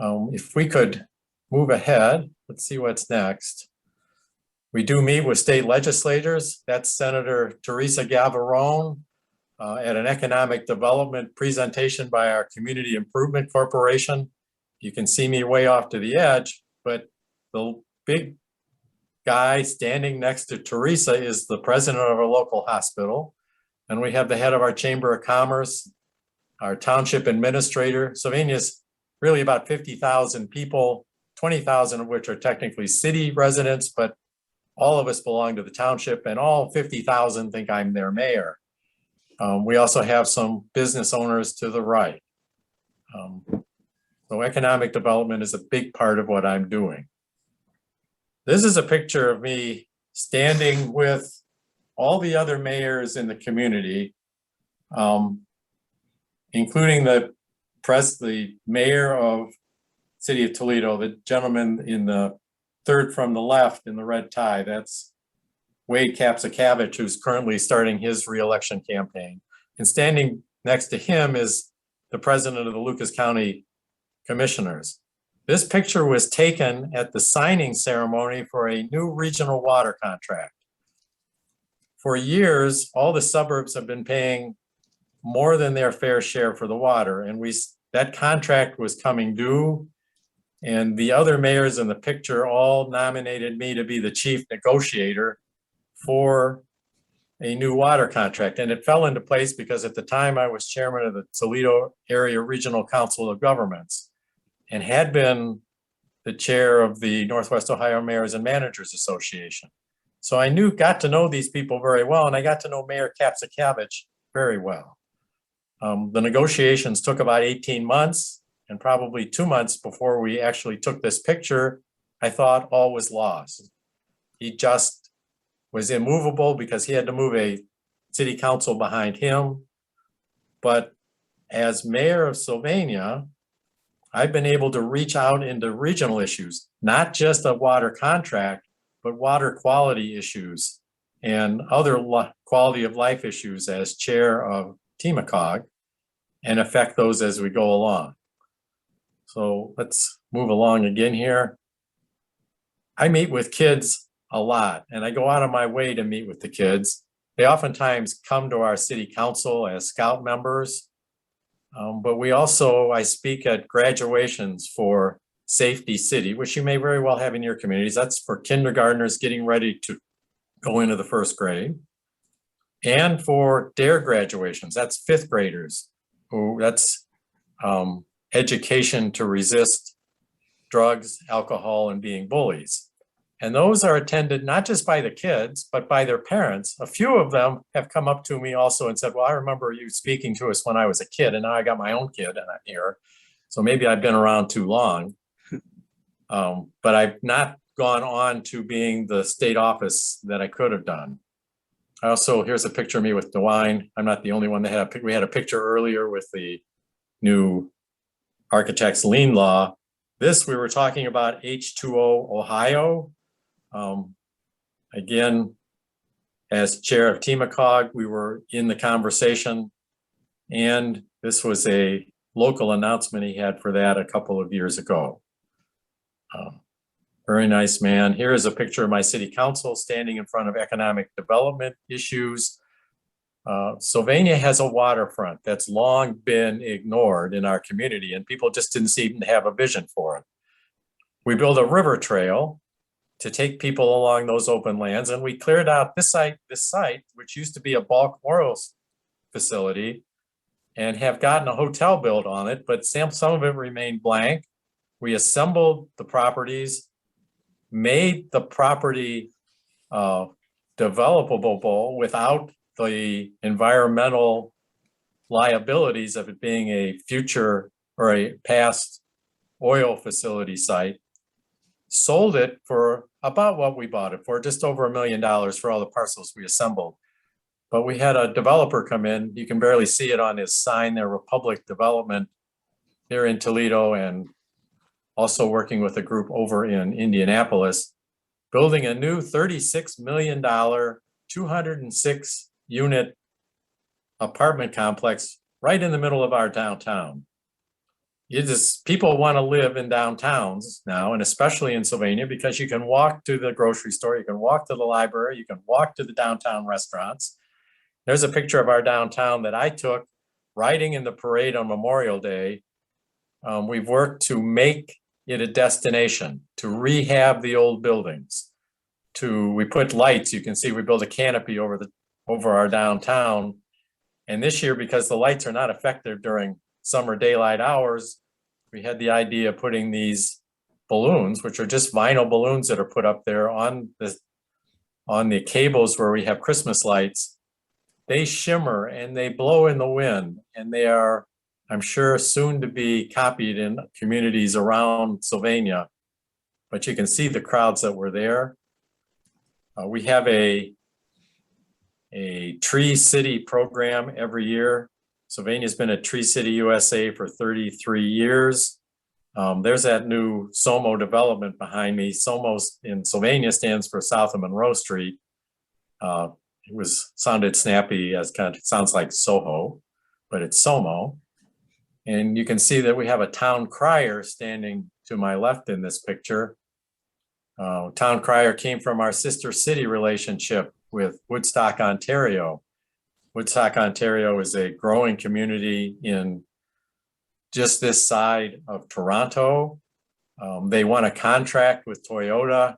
If we could move ahead, let's see what's next. We do meet with state legislators. That's Senator Teresa Gavarone at an economic development presentation by our Community Improvement Corporation. You can see me way off to the edge, but the big guy standing next to Teresa is the president of our local hospital. And we have the head of our Chamber of Commerce, our township administrator. Sylvania's really about 50,000 people, 20,000 of which are technically city residents, but all of us belong to the township, and all 50,000 think I'm their mayor. We also have some business owners to the right. So economic development is a big part of what I'm doing. This is a picture of me standing with all the other mayors in the community, including the mayor of City of Toledo, the gentleman in the third from the left in the red tie. That's Wade Kapsakavich, who's currently starting his reelection campaign. And standing next to him is the president of the Lucas County Commissioners. This picture was taken at the signing ceremony for a new regional water contract. For years, all the suburbs have been paying more than their fair share for the water, and that contract was coming due, and the other mayors in the picture all nominated me to be the chief negotiator for a new water contract. And it fell into place because at the time I was chairman of the Toledo Area Regional Council of Governments and had been the chair of the Northwest Ohio Mayors and Managers Association. So I got to know these people very well, and I got to know Mayor Kapsakavich very well. The negotiations took about 18 months, and probably 2 months before we actually took this picture, I thought all was lost. He just was immovable because he had to move a city council behind him. But as mayor of Sylvania, I've been able to reach out into regional issues, not just a water contract, but water quality issues and other quality of life issues as chair of TMACOG, and affect those as we go along. So let's move along again here. I meet with kids a lot, and I go out of my way to meet with the kids. They oftentimes come to our city council as scout members, but I speak at graduations for Safety City, which you may very well have in your communities. That's for kindergartners getting ready to go into the first grade. And for DARE graduations, that's fifth graders, that's education to resist drugs, alcohol, and being bullies. And those are attended not just by the kids, but by their parents. A few of them have come up to me also and said, well, I remember you speaking to us when I was a kid, and now I got my own kid and I'm here. So maybe I've been around too long. But I've not gone on to being the state office that I could have done. Here's a picture of me with DeWine. I'm not the only one that we had a picture earlier with the new architect's lien law. We were talking about H2O Ohio. Again, as chair of TMACOG, we were in the conversation, and this was a local announcement he had for that a couple of years ago. Very nice man. Here is a picture of my city council standing in front of economic development issues. Sylvania has a waterfront that's long been ignored in our community, and people just didn't seem to have a vision for it. We built a river trail to take people along those open lands, and we cleared out this site, which used to be a bulk oil facility, and have gotten a hotel built on it, but some of it remained blank. We assembled the properties, made the property developable without the environmental liabilities of it being a future or a past oil facility site, sold it for about what we bought it for, just over $1 million for all the parcels we assembled. But we had a developer come in, you can barely see it on his sign there, Republic Development here in Toledo, and also working with a group over in Indianapolis, building a new $36 million, 206 unit apartment complex right in the middle of our downtown. People want to live in downtowns now, and especially in Sylvania, because you can walk to the grocery store, you can walk to the library, you can walk to the downtown restaurants. There's a picture of our downtown that I took riding in the parade on Memorial Day. We've worked to make it a destination, to rehab the old buildings, we put lights. You can see we built a canopy over our downtown. And this year, because the lights are not effective during summer daylight hours, we had the idea of putting these balloons, which are just vinyl balloons that are put up there on the cables where we have Christmas lights. They shimmer and they blow in the wind, and they are, I'm sure, soon to be copied in communities around Sylvania. But you can see the crowds that were there. We have a Tree City program every year. Sylvania's been a Tree City USA for 33 years. There's that new SOMO development behind me. SOMO in Sylvania stands for South of Monroe Street. It sounded snappy, as kind of sounds like Soho, but it's SOMO. And you can see that we have a town crier standing to my left in this picture. Town crier came from our sister city relationship with Woodstock, Ontario. Woodstock, Ontario is a growing community in just this side of Toronto. They won a contract with Toyota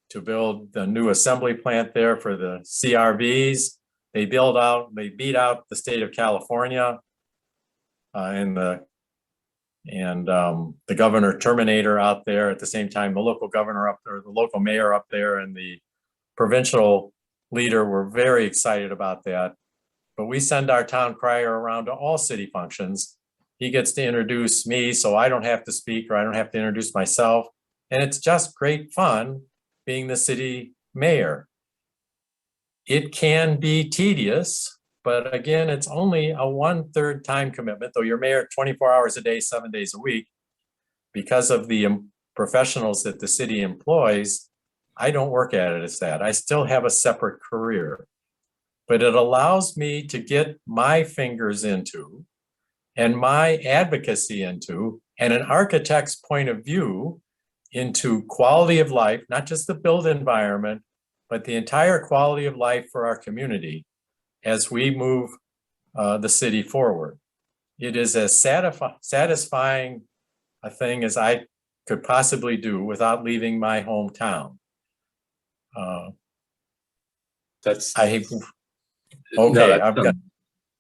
to build the new assembly plant there for the CRVs. They beat out the state of California and the governor Terminator out there. At the same time, the local governor up there, the local mayor up there, and the provincial leader were very excited about that. But we send our town crier around to all city functions. He gets to introduce me, so I don't have to speak, or I don't have to introduce myself. And it's just great fun being the city mayor. It can be tedious, but again, it's only a 1/3 time commitment, though you're mayor 24 hours a day, 7 days a week. Because of the professionals that the city employs, I don't work at it as that. I still have a separate career, but it allows me to get my fingers into and my advocacy into, and an architect's point of view into quality of life, not just the built environment, but the entire quality of life for our community as we move the city forward. It is as satisfying a thing as I could possibly do without leaving my hometown. That's okay. No,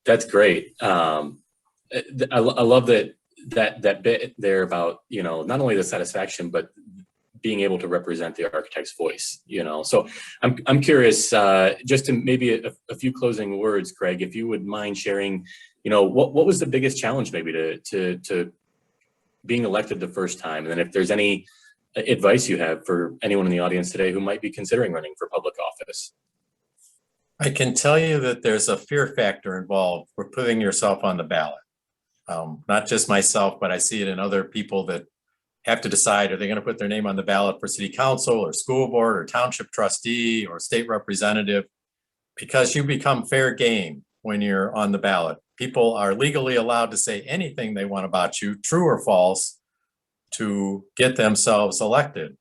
that's great. I love that bit there about, not only the satisfaction, but being able to represent the architect's voice, So I'm curious, just to maybe a few closing words, Craig, if you would mind sharing, what was the biggest challenge maybe to being elected the first time? And then if there's any advice you have for anyone in the audience today who might be considering running for public office. I can tell you that there's a fear factor involved with putting yourself on the ballot. Not just myself, but I see it in other people that have to decide, are they going to put their name on the ballot for city council or school board or township trustee or state representative? Because you become fair game when you're on the ballot. People are legally allowed to say anything they want about you, true or false, to get themselves elected.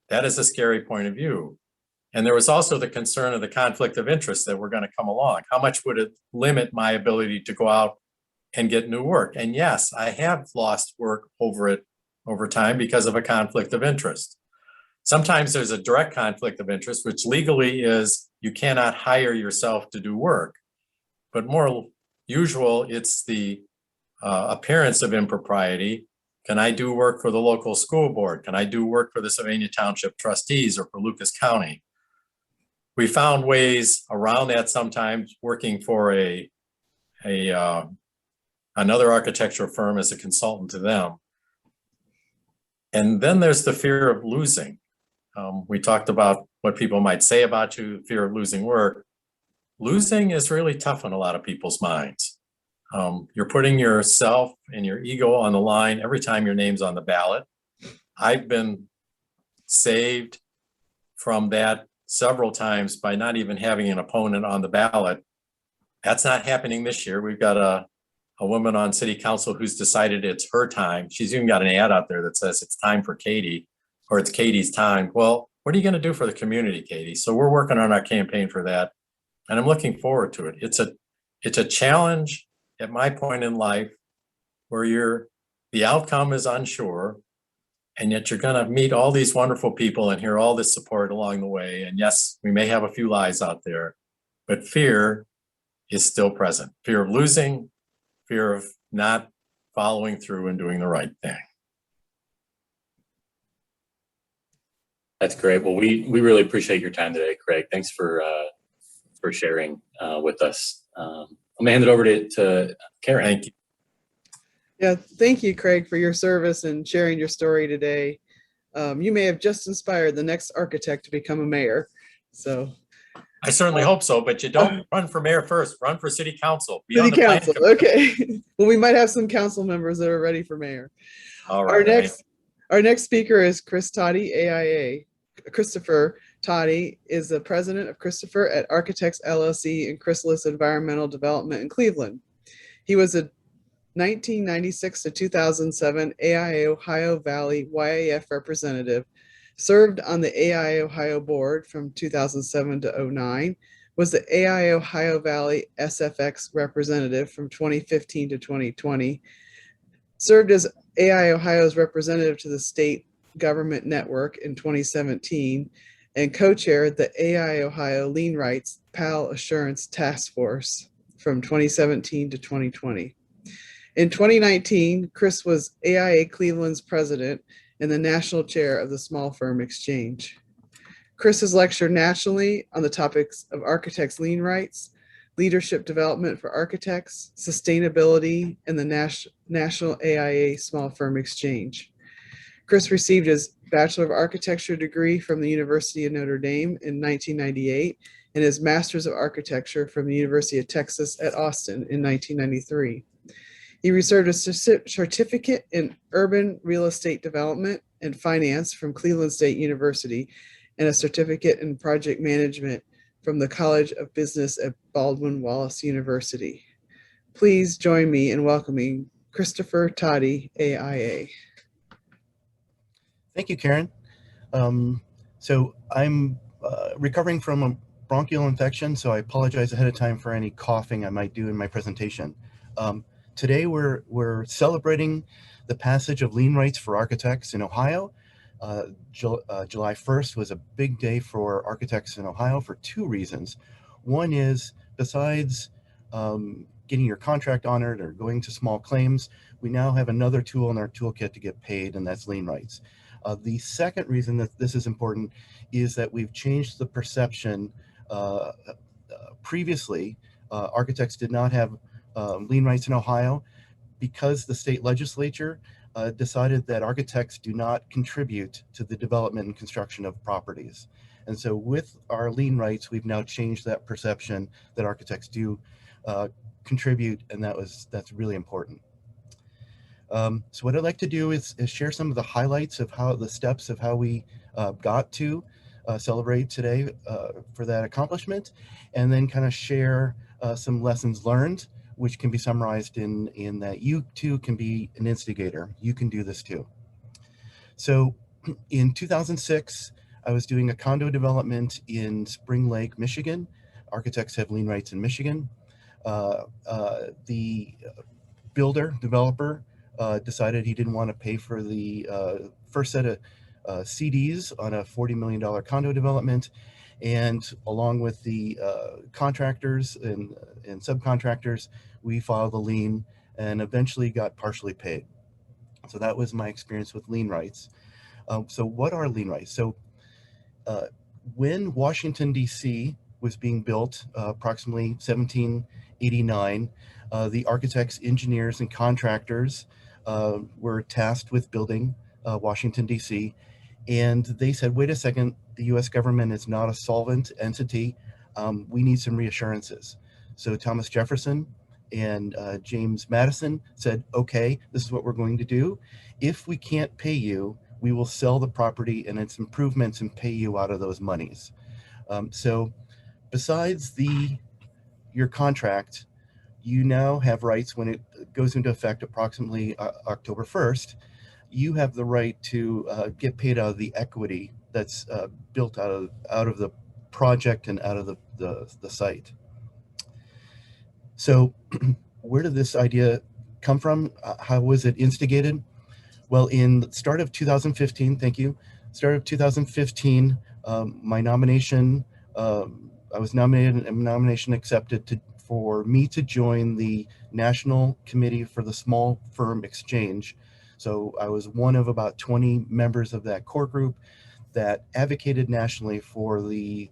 That is a scary point of view. And there was also the concern of the conflict of interest that were going to come along. How much would it limit my ability to go out and get new work? And yes, I have lost work over time because of a conflict of interest. Sometimes there's a direct conflict of interest, which legally is you cannot hire yourself to do work. But more usual, it's the appearance of impropriety. Can I do work for the local school board? Can I do work for the Sylvania Township trustees or for Lucas County? We found ways around that sometimes, working for another architectural firm as a consultant to them. And then there's the fear of losing. We talked about what people might say about you, fear of losing work. Losing is really tough on a lot of people's minds. You're putting yourself and your ego on the line every time your name's on the ballot. I've been saved from that several times by not even having an opponent on the ballot. That's not happening this year. We've got a a woman on city council who's decided it's her time. She's even got an ad out there that says it's time for Katie, or it's Katie's time. Well, what are you going to do for the community, Katie? So we're working on our campaign for that, and I'm looking forward to it. It's a challenge at my point in life where the outcome is unsure, and yet you're going to meet all these wonderful people and hear all this support along the way. And yes, we may have a few lies out there, but fear is still present. Fear of losing, fear of not following through and doing the right thing. That's great. Well, we really appreciate your time today, Craig. Thanks for sharing with us. I'm gonna hand it over to Karen. Thank you. Yeah, thank you, Craig, for your service and sharing your story today. You may have just inspired the next architect to become a mayor. So I certainly hope so, but you don't run for mayor first, run for city council. Be on city the planning council, commission. okay. Well, we might have some council members that are ready for mayor. All right. Our next speaker is Chris Toddy, AIA. Christopher Toddy is the president of Christopher at Architects LLC and Chrysalis Environmental Development in Cleveland. He was a 1996 to 2007 AIA Ohio Valley YAF representative, served on the AIA Ohio board from 2007 to 2009, was the AIA Ohio Valley SFX representative from 2015 to 2020, served as AIA Ohio's representative to the state government network in 2017, and co-chaired the AIA Ohio Lien Rights PAL Assurance Task Force from 2017 to 2020. In 2019, Chris was AIA Cleveland's president and the national chair of the Small Firm Exchange. Chris has lectured nationally on the topics of architects' lien rights, leadership development for architects, sustainability, and the National AIA Small Firm Exchange. Chris received his Bachelor of Architecture degree from the University of Notre Dame in 1998 and his Master's of Architecture from the University of Texas at Austin in 1993. He received a certificate in urban real estate development and finance from Cleveland State University and a certificate in project management from the College of Business at Baldwin Wallace University. Please join me in welcoming Christopher Toddy, AIA. Thank you, Karen. So I'm recovering from a bronchial infection, so I apologize ahead of time for any coughing I might do in my presentation. Today we're celebrating the passage of lien rights for architects in Ohio. July 1st was a big day for architects in Ohio for two reasons. One is, besides getting your contract honored or going to small claims, we now have another tool in our toolkit to get paid, and that's lien rights. The second reason that this is important is that we've changed the perception. Previously, architects did not have lien rights in Ohio because the state legislature decided that architects do not contribute to the development and construction of properties. And so with our lien rights, we've now changed that perception that architects do contribute, and that's really important. So what I'd like to do is share some of the highlights of the steps of how we got to celebrate today for that accomplishment, and then kind of share some lessons learned, which can be summarized in that you too can be an instigator. You can do this too. So in 2006, I was doing a condo development in Spring Lake, Michigan. Architects have lien rights in Michigan. The developer decided he didn't want to pay for the first set of CDs on a $40 million condo development. And along with the contractors and subcontractors, we filed a lien and eventually got partially paid. So that was my experience with lien rights. So what are lien rights? So when Washington, D.C. was being built, approximately 1789, the architects, engineers, and contractors were tasked with building Washington, D.C. And they said, wait a second, the U.S. government is not a solvent entity. We need some reassurances. So Thomas Jefferson and James Madison said, okay, this is what we're going to do. If we can't pay you, we will sell the property and its improvements and pay you out of those monies. So besides your contract, you now have rights when it goes into effect approximately October 1st. You have the right to get paid out of the equity that's built out of the project and out of the site. So where did this idea come from? How was it instigated? Well, in the start of 2015, thank you, start of 2015, my nomination, I was nominated and nomination accepted for me to join the National Committee for the Small Firm Exchange. So I was one of about 20 members of that core group that advocated nationally for the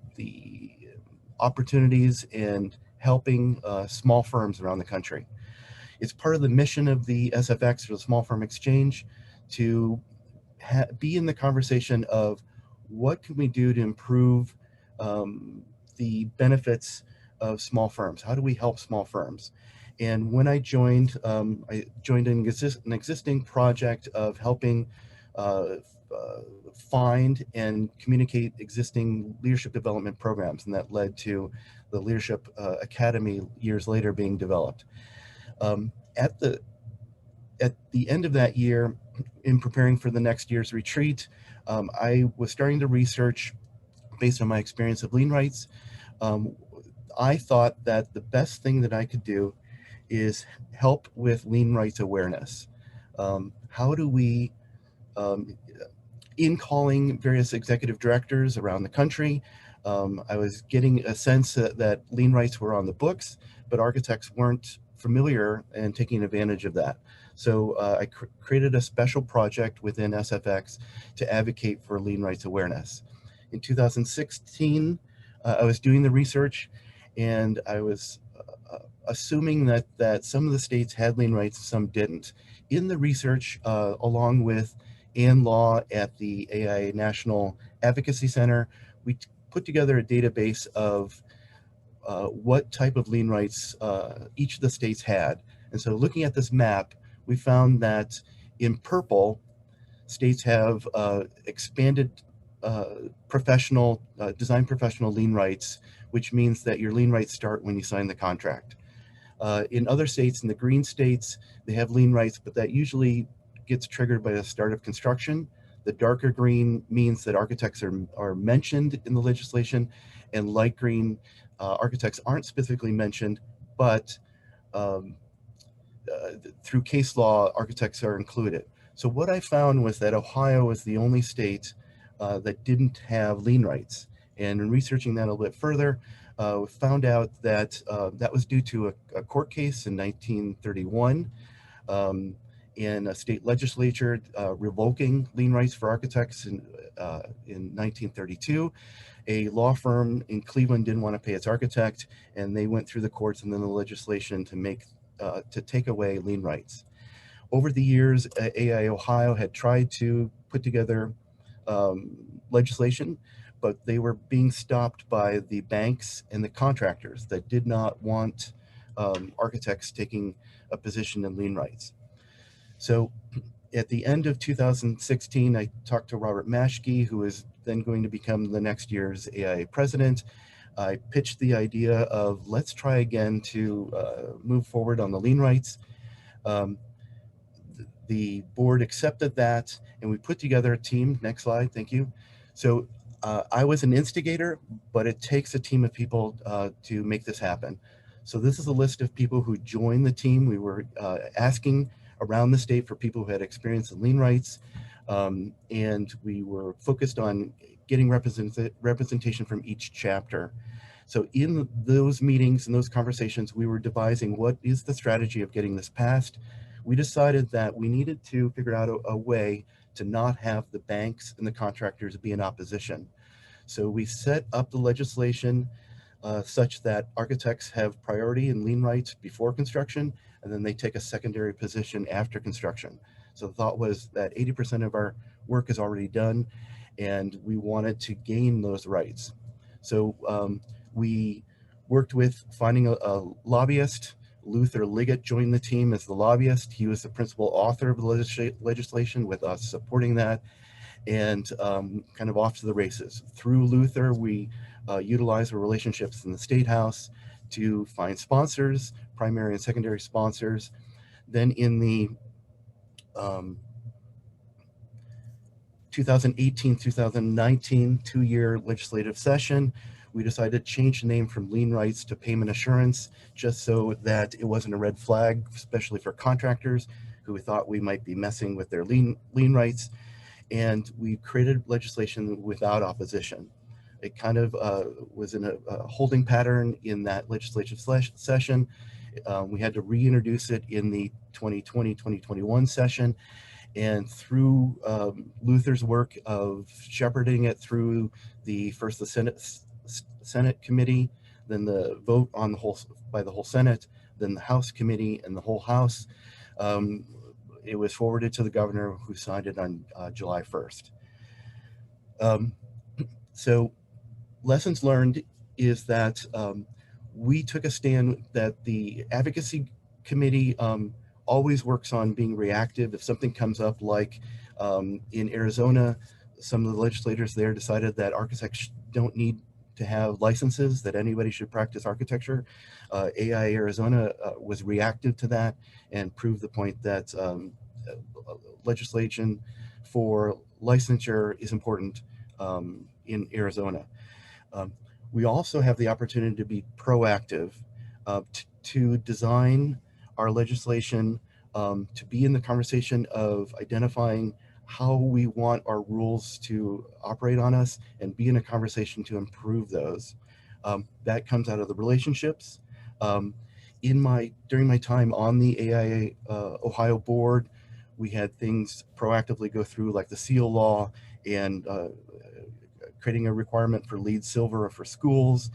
opportunities and helping small firms around the country. It's part of the mission of the SFX, or the Small Firm Exchange, to be in the conversation of what can we do to improve the benefits of small firms? How do we help small firms? And when I joined an existing project of helping find and communicate existing leadership development programs, and that led to the Leadership Academy years later being developed. At the end of that year, in preparing for the next year's retreat, I was starting to research based on my experience of lien rights. I thought that the best thing that I could do is help with lien rights awareness. How do we, in calling various executive directors around the country, I was getting a sense that lien rights were on the books, but architects weren't familiar and taking advantage of that. So I created a special project within SFX to advocate for lien rights awareness. In 2016, I was doing the research, and I was assuming that some of the states had lien rights, some didn't. In the research, along with Ann Law at the AIA National Advocacy Center, we put together a database of what type of lien rights each of the states had. And so looking at this map, we found that in purple, states have expanded design professional lien rights, which means that your lien rights start when you sign the contract. In other states, in the green states, they have lien rights, but that usually gets triggered by the start of construction. The darker green means that architects are mentioned in the legislation, and light green, architects aren't specifically mentioned, but through case law, architects are included. So what I found was that Ohio was the only state that didn't have lien rights. And in researching that a little bit further, we found out that that was due to a court case in 1931 in a state legislature revoking lien rights for architects in 1932. A law firm in Cleveland didn't want to pay its architect, and they went through the courts and then the legislation to take away lien rights. Over the years, AIA Ohio had tried to put together legislation, but they were being stopped by the banks and the contractors that did not want architects taking a position in lien rights. So at the end of 2016, I talked to Robert Maschke, who is then going to become the next year's AIA president. I pitched the idea of let's try again to move forward on the lien rights. The board accepted that, and we put together a team. Next slide, thank you. So I was an instigator, but it takes a team of people to make this happen. So this is a list of people who joined the team. We were asking around the state for people who had experience in lien rights, and we were focused on getting representation from each chapter. So in those meetings and those conversations, we were devising what is the strategy of getting this passed. We decided that we needed to figure out a way to not have the banks and the contractors be in opposition. So we set up the legislation such that architects have priority in lien rights before construction, and then they take a secondary position after construction. So the thought was that 80% of our work is already done, and we wanted to gain those rights. So we worked with finding a lobbyist. Luther Liggett joined the team as the lobbyist. He was the principal author of the legislation, with us supporting that, and kind of off to the races. Through Luther, we utilized our relationships in the State House to find sponsors, primary and secondary sponsors. Then in the 2018-2019 two-year legislative session, we decided to change the name from lien rights to payment assurance, just so that it wasn't a red flag, especially for contractors who thought we might be messing with their lien rights. And we created legislation without opposition. It kind of was in a holding pattern in that legislative session. We had to reintroduce it in the 2020-2021 session. And through Luther's work of shepherding it through the Senate committee, then the vote on the whole by the whole Senate, then the House committee and the whole House, it was forwarded to the governor, who signed it on July 1st. So lessons learned is that we took a stand that the advocacy committee always works on being reactive. If something comes up, like in Arizona, some of the legislators there decided that architects don't need to have licenses, that anybody should practice architecture. AIA Arizona was reactive to that and proved the point that legislation for licensure is important in Arizona. We also have the opportunity to be proactive, to design our legislation, to be in the conversation of identifying how we want our rules to operate on us, and be in a conversation to improve those. That comes out of the relationships. During my time on the AIA Ohio board, we had things proactively go through, like the seal law and creating a requirement for LEED Silver for schools,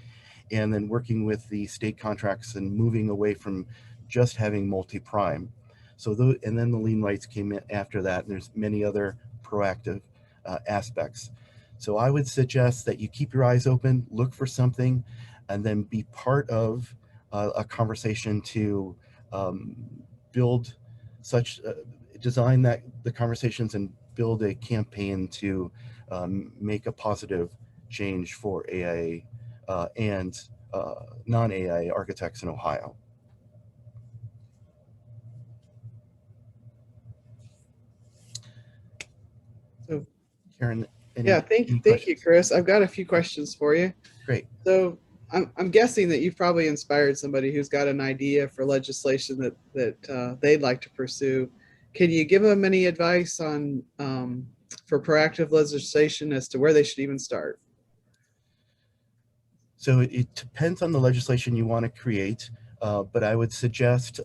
and then working with the state contracts and moving away from just having multi-prime. And then the lien rights came in after that, and there's many other proactive aspects. So I would suggest that you keep your eyes open, look for something, and then be part of a conversation to build design the conversations and build a campaign to make a positive change for AIA and non-AIA architects in Ohio. So, Karen, yeah, thank you, Chris. I've got a few questions for you. Great. So I'm guessing that you've probably inspired somebody who's got an idea for legislation that they'd like to pursue. Can you give them any advice on for proactive legislation as to where they should even start? So it depends on the legislation you want to create, but I would suggest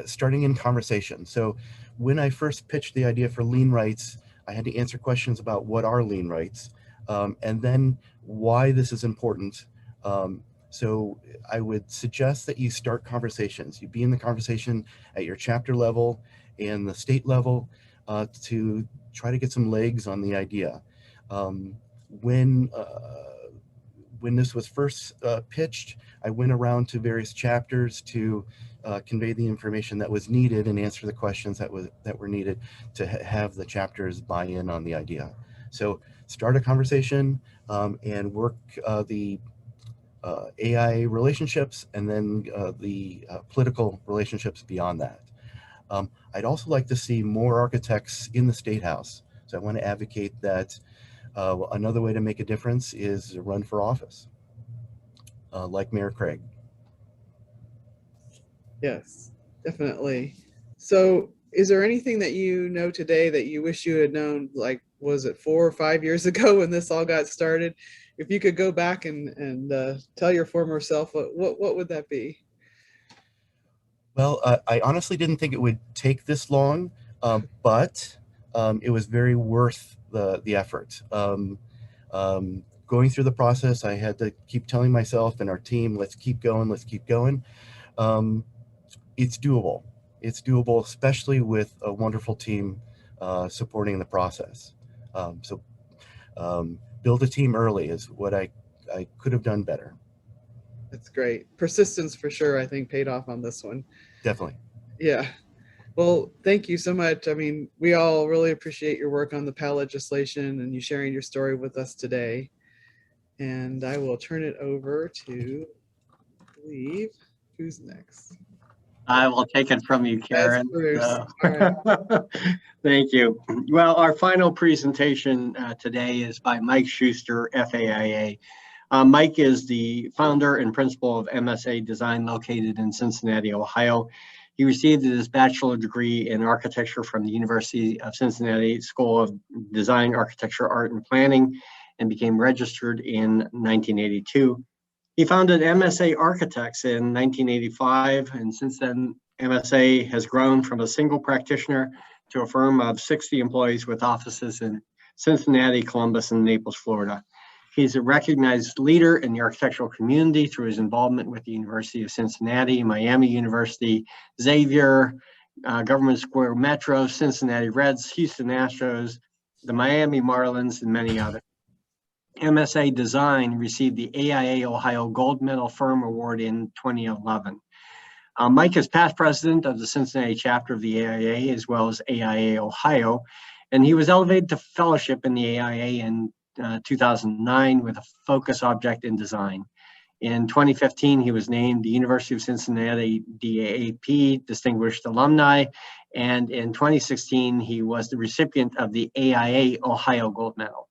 starting in conversation. So when I first pitched the idea for lien rights, I had to answer questions about what are lien rights, and then why this is important. So I would suggest that you start conversations. You be in the conversation at your chapter level and the state level to try to get some legs on the idea. When this was first pitched, I went around to various chapters to convey the information that was needed and answer the questions that were needed to have the chapters buy in on the idea. So start a conversation and work the AIA relationships, and then the political relationships beyond that. I'd also like to see more architects in the State House. So I want to advocate that another way to make a difference is run for office, like Mayor Craig. Yes, definitely. So is there anything that you know today that you wish you had known, like, was it 4 or 5 years ago when this all got started? If you could go back and tell your former self, what would that be? Well, I honestly didn't think it would take this long, but it was very worth the effort. Going through the process, I had to keep telling myself and our team, let's keep going, let's keep going. It's doable. It's doable, especially with a wonderful team supporting the process. So build a team early is what I could have done better. That's great. Persistence for sure, I think, paid off on this one. Definitely. Yeah. Well, thank you so much. I mean, we all really appreciate your work on the PAL legislation and you sharing your story with us today. And I will turn it over to believe, who's next? I will take it from you, Karen. Bruce. So- All right. Thank you. Well, our final presentation today is by Mike Schuster, FAIA. Mike is the founder and principal of MSA Design located in Cincinnati, Ohio. He received his bachelor degree in architecture from the University of Cincinnati School of Design, Architecture, Art, and Planning, and became registered in 1982. He founded MSA Architects in 1985, and since then, MSA has grown from a single practitioner to a firm of 60 employees with offices in Cincinnati, Columbus, and Naples, Florida. He's a recognized leader in the architectural community through his involvement with the University of Cincinnati, Miami University, Xavier, Government Square Metro, Cincinnati Reds, Houston Astros, the Miami Marlins, and many others. MSA Design received the AIA Ohio Gold Medal Firm Award in 2011. Mike is past president of the Cincinnati chapter of the AIA, as well as AIA Ohio, and he was elevated to fellowship in the AIA in 2009 with a focus object in design. In 2015, he was named the University of Cincinnati DAAP Distinguished Alumni, and in 2016, he was the recipient of the AIA Ohio Gold Medal.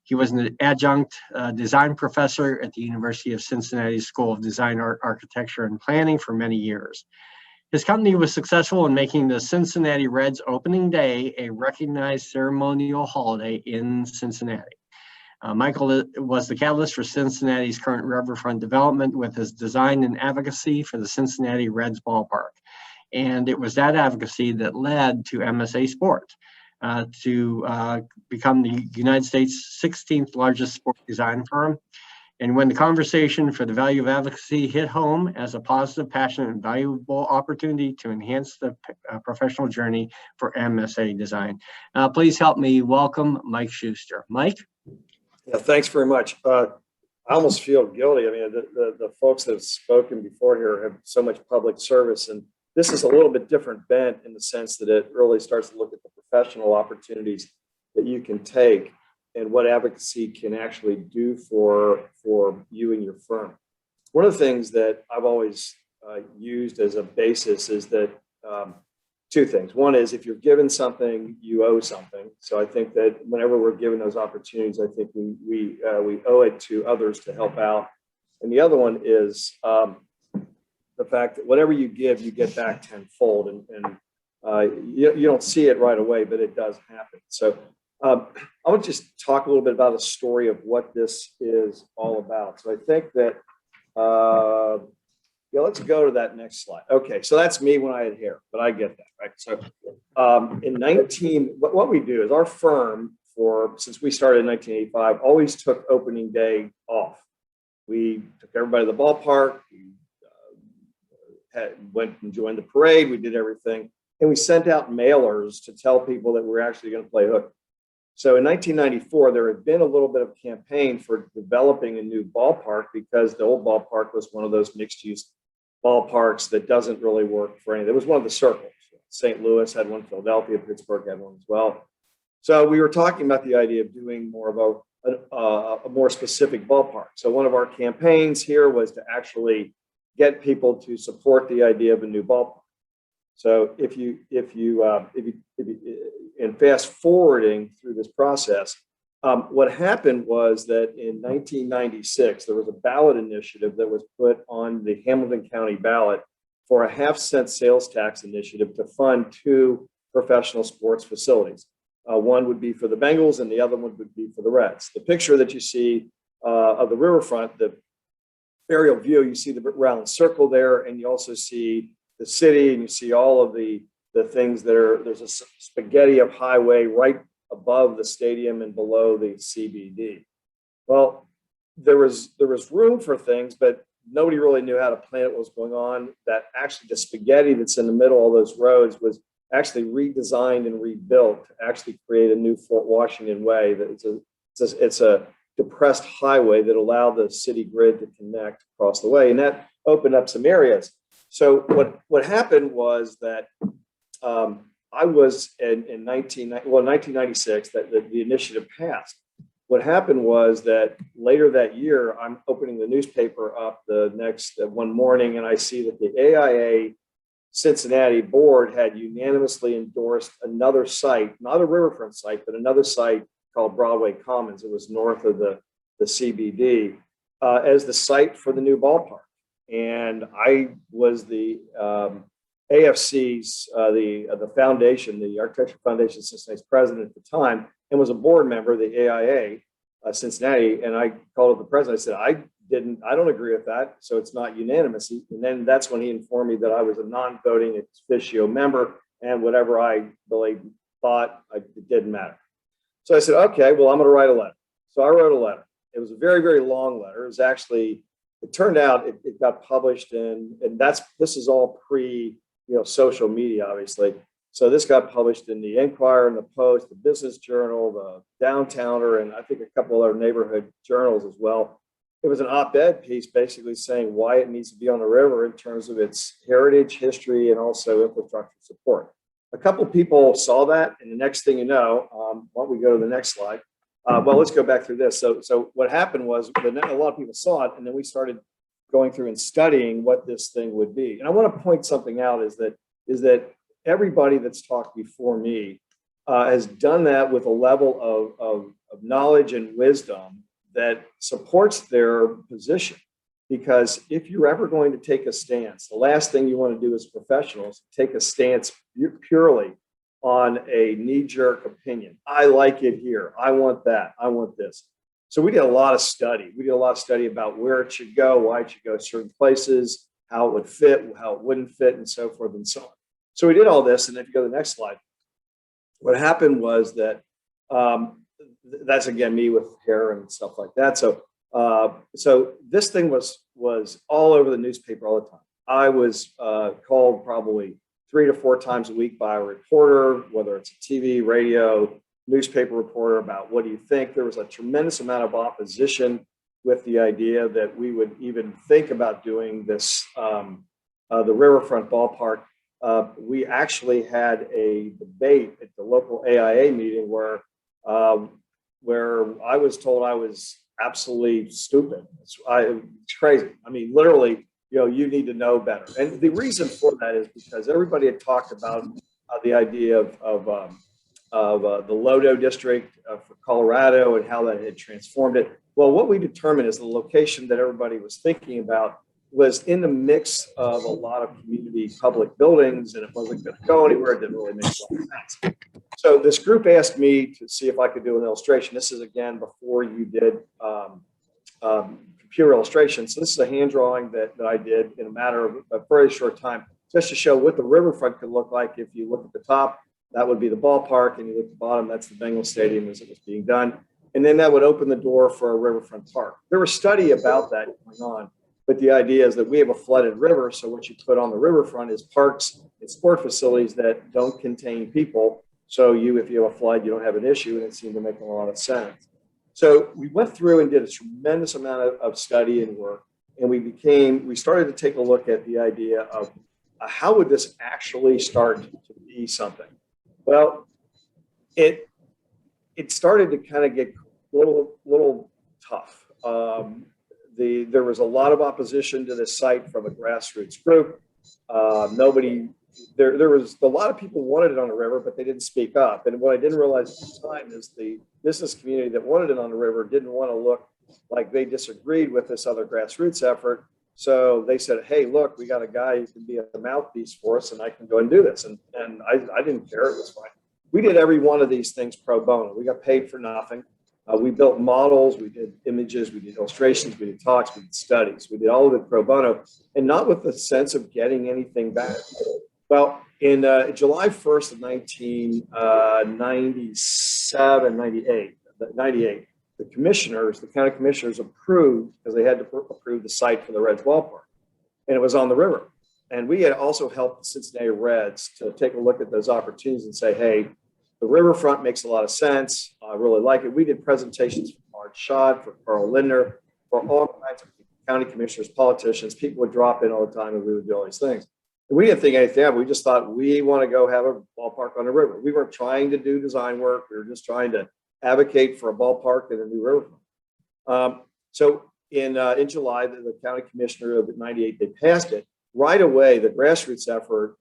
He was an adjunct design professor at the University of Cincinnati School of Design, Art, Architecture, and Planning for many years. His company was successful in making the Cincinnati Reds opening day a recognized ceremonial holiday in Cincinnati. Michael was the catalyst for Cincinnati's current riverfront development with his design and advocacy for the Cincinnati Reds ballpark. And it was that advocacy that led to MSA Sport to become the United States' 16th largest sport design firm. And when the conversation for the value of advocacy hit home as a positive, passionate, and valuable opportunity to enhance the professional journey for MSA Design. Please help me welcome Mike Schuster. Mike? Yeah, thanks very much. I almost feel guilty. I mean, the folks that have spoken before here have so much public service, and this is a little bit different bent in the sense that it really starts to look at the professional opportunities that you can take and what advocacy can actually do for you and your firm. One of the things that I've always used as a basis is that two things. One is if you're given something, you owe something. So I think that whenever we're given those opportunities, I think we owe it to others to help out. And the other one is the fact that whatever you give, you get back tenfold. And you don't see it right away, but it does happen. So I want to just talk a little bit about a story of what this is all about. So I think that, yeah, let's go to that next slide. Okay, so that's me when I had hair, but I get that, right? So what we do is our firm, since we started in 1985, always took opening day off. We took everybody to the ballpark, we went and joined the parade, we did everything, and we sent out mailers to tell people that we're actually going to play hooky. So in 1994, there had been a little bit of a campaign for developing a new ballpark because the old ballpark was one of those mixed-use ballparks that doesn't really work for anything. It was one of the circles. St. Louis had one, Philadelphia, Pittsburgh had one as well. So we were talking about the idea of doing more of a more specific ballpark. So one of our campaigns here was to actually get people to support the idea of a new ballpark. So if you and fast forwarding through this process, what happened was that in 1996, there was a ballot initiative that was put on the Hamilton County ballot for a 1/2-cent sales tax initiative to fund 2 professional sports facilities. One would be for the Bengals and the other one would be for the Reds. The picture that you see of the riverfront, the aerial view, you see the round circle there, and you also see the city, and you see all of the things that there's a spaghetti of highway right above the stadium and below the CBD. Well, there was room for things, but nobody really knew how to plan what was going on. That actually the spaghetti that's in the middle of all those roads was actually redesigned and rebuilt to actually create a new Fort Washington way. That it's a depressed highway that allowed the city grid to connect across the way, and that opened up some areas. So what happened was that I was in 1996 that the initiative passed, what happened was that later that year, I'm opening the newspaper up the next one morning, and I see that the AIA Cincinnati board had unanimously endorsed another site, not a riverfront site, but another site called Broadway Commons. It was north of the CBD as the site for the new ballpark. And I was the AFC's, the foundation, the Architecture Foundation of Cincinnati's president at the time, and was a board member of the AIA Cincinnati. And I called up the president. I said, I don't agree with that. So it's not unanimous. And then that's when he informed me that I was a non-voting ex officio member, and whatever I really thought, it didn't matter. So I said, okay, well, I'm going to write a letter. So I wrote a letter. It was a very, very long letter. It was actually, it turned out it got published in, and this is all pre, social media, obviously. So this got published in the Enquirer and the Post, the Business Journal, the Downtowner, and I think a couple other neighborhood journals as well. It was an op-ed piece basically saying why it needs to be on the river in terms of its heritage, history, and also infrastructure support. A couple people saw that, and the next thing you know, why don't we go to the next slide? Well, let's go back through this. So what happened was a lot of people saw it, and then we started going through and studying what this thing would be. And I want to point something out is that everybody that's talked before me has done that with a level of knowledge and wisdom that supports their position. Because if you're ever going to take a stance, the last thing you want to do as professionals, take a stance purely on a knee-jerk opinion. I like it here. I want that. I want this. So we did a lot of study. We did a lot of study about where it should go, why it should go to certain places, how it would fit, how it wouldn't fit, and so forth and so on. So we did all this, and if you go to the next slide, what happened was that that's again me with hair and stuff like that. So this thing was all over the newspaper all the time. I was called probably 3 to 4 times a week by a reporter, whether it's a TV, radio, newspaper reporter, about what do you think. There was a tremendous amount of opposition with the idea that we would even think about doing this, the riverfront ballpark. We actually had a debate at the local AIA meeting where I was told I was absolutely stupid. It's crazy. I mean, literally, you need to know better. And the reason for that is because everybody had talked about the idea of the Lodo district for Colorado and how that had transformed it. Well, what we determined is the location that everybody was thinking about was in the mix of a lot of community public buildings, and it wasn't going to go anywhere. It didn't really make a lot of sense. So this group asked me to see if I could do an illustration. This is, again, before you did computer illustration. So this is a hand drawing that I did in a matter of a very short time, just to show what the riverfront could look like. If you look at the top, that would be the ballpark, and you look at the bottom, that's the Bengal Stadium as it was being done. And then that would open the door for a riverfront park. There was study about that going on. But the idea is that we have a flooded river, so what you put on the riverfront is parks and sport facilities that don't contain people. So if you have a flood, you don't have an issue, and it seemed to make a lot of sense. So we went through and did a tremendous amount of study and work, and we started to take a look at the idea of how would this actually start to be something. Well, it started to kind of get a little tough. There was a lot of opposition to this site from a grassroots group. There was a lot of people wanted it on the river, but they didn't speak up. And what I didn't realize at the time is the business community that wanted it on the river didn't want to look like they disagreed with this other grassroots effort. So they said, hey, look, we got a guy who can be a mouthpiece for us, and I can go and do this. And I didn't care. It was fine. We did every one of these things pro bono. We got paid for nothing. We built models, we did images, we did illustrations, we did talks, we did studies. We did all of it pro bono, and not with the sense of getting anything back. Well, in July 1st of 98, the county commissioners approved, because they had to approve the site for the Reds ballpark, and it was on the river. And we had also helped the Cincinnati Reds to take a look at those opportunities and say, hey, the riverfront makes a lot of sense. I really like it. We did presentations for Marge Schott, for Carl Lindner, for all kinds of county commissioners, politicians. People would drop in all the time, and we would do all these things. And we didn't think anything of it. We just thought we want to go have a ballpark on the river. We weren't trying to do design work. We were just trying to advocate for a ballpark and a new riverfront. So in July, the county commissioner of '98, they passed it. Right away, the grassroots effort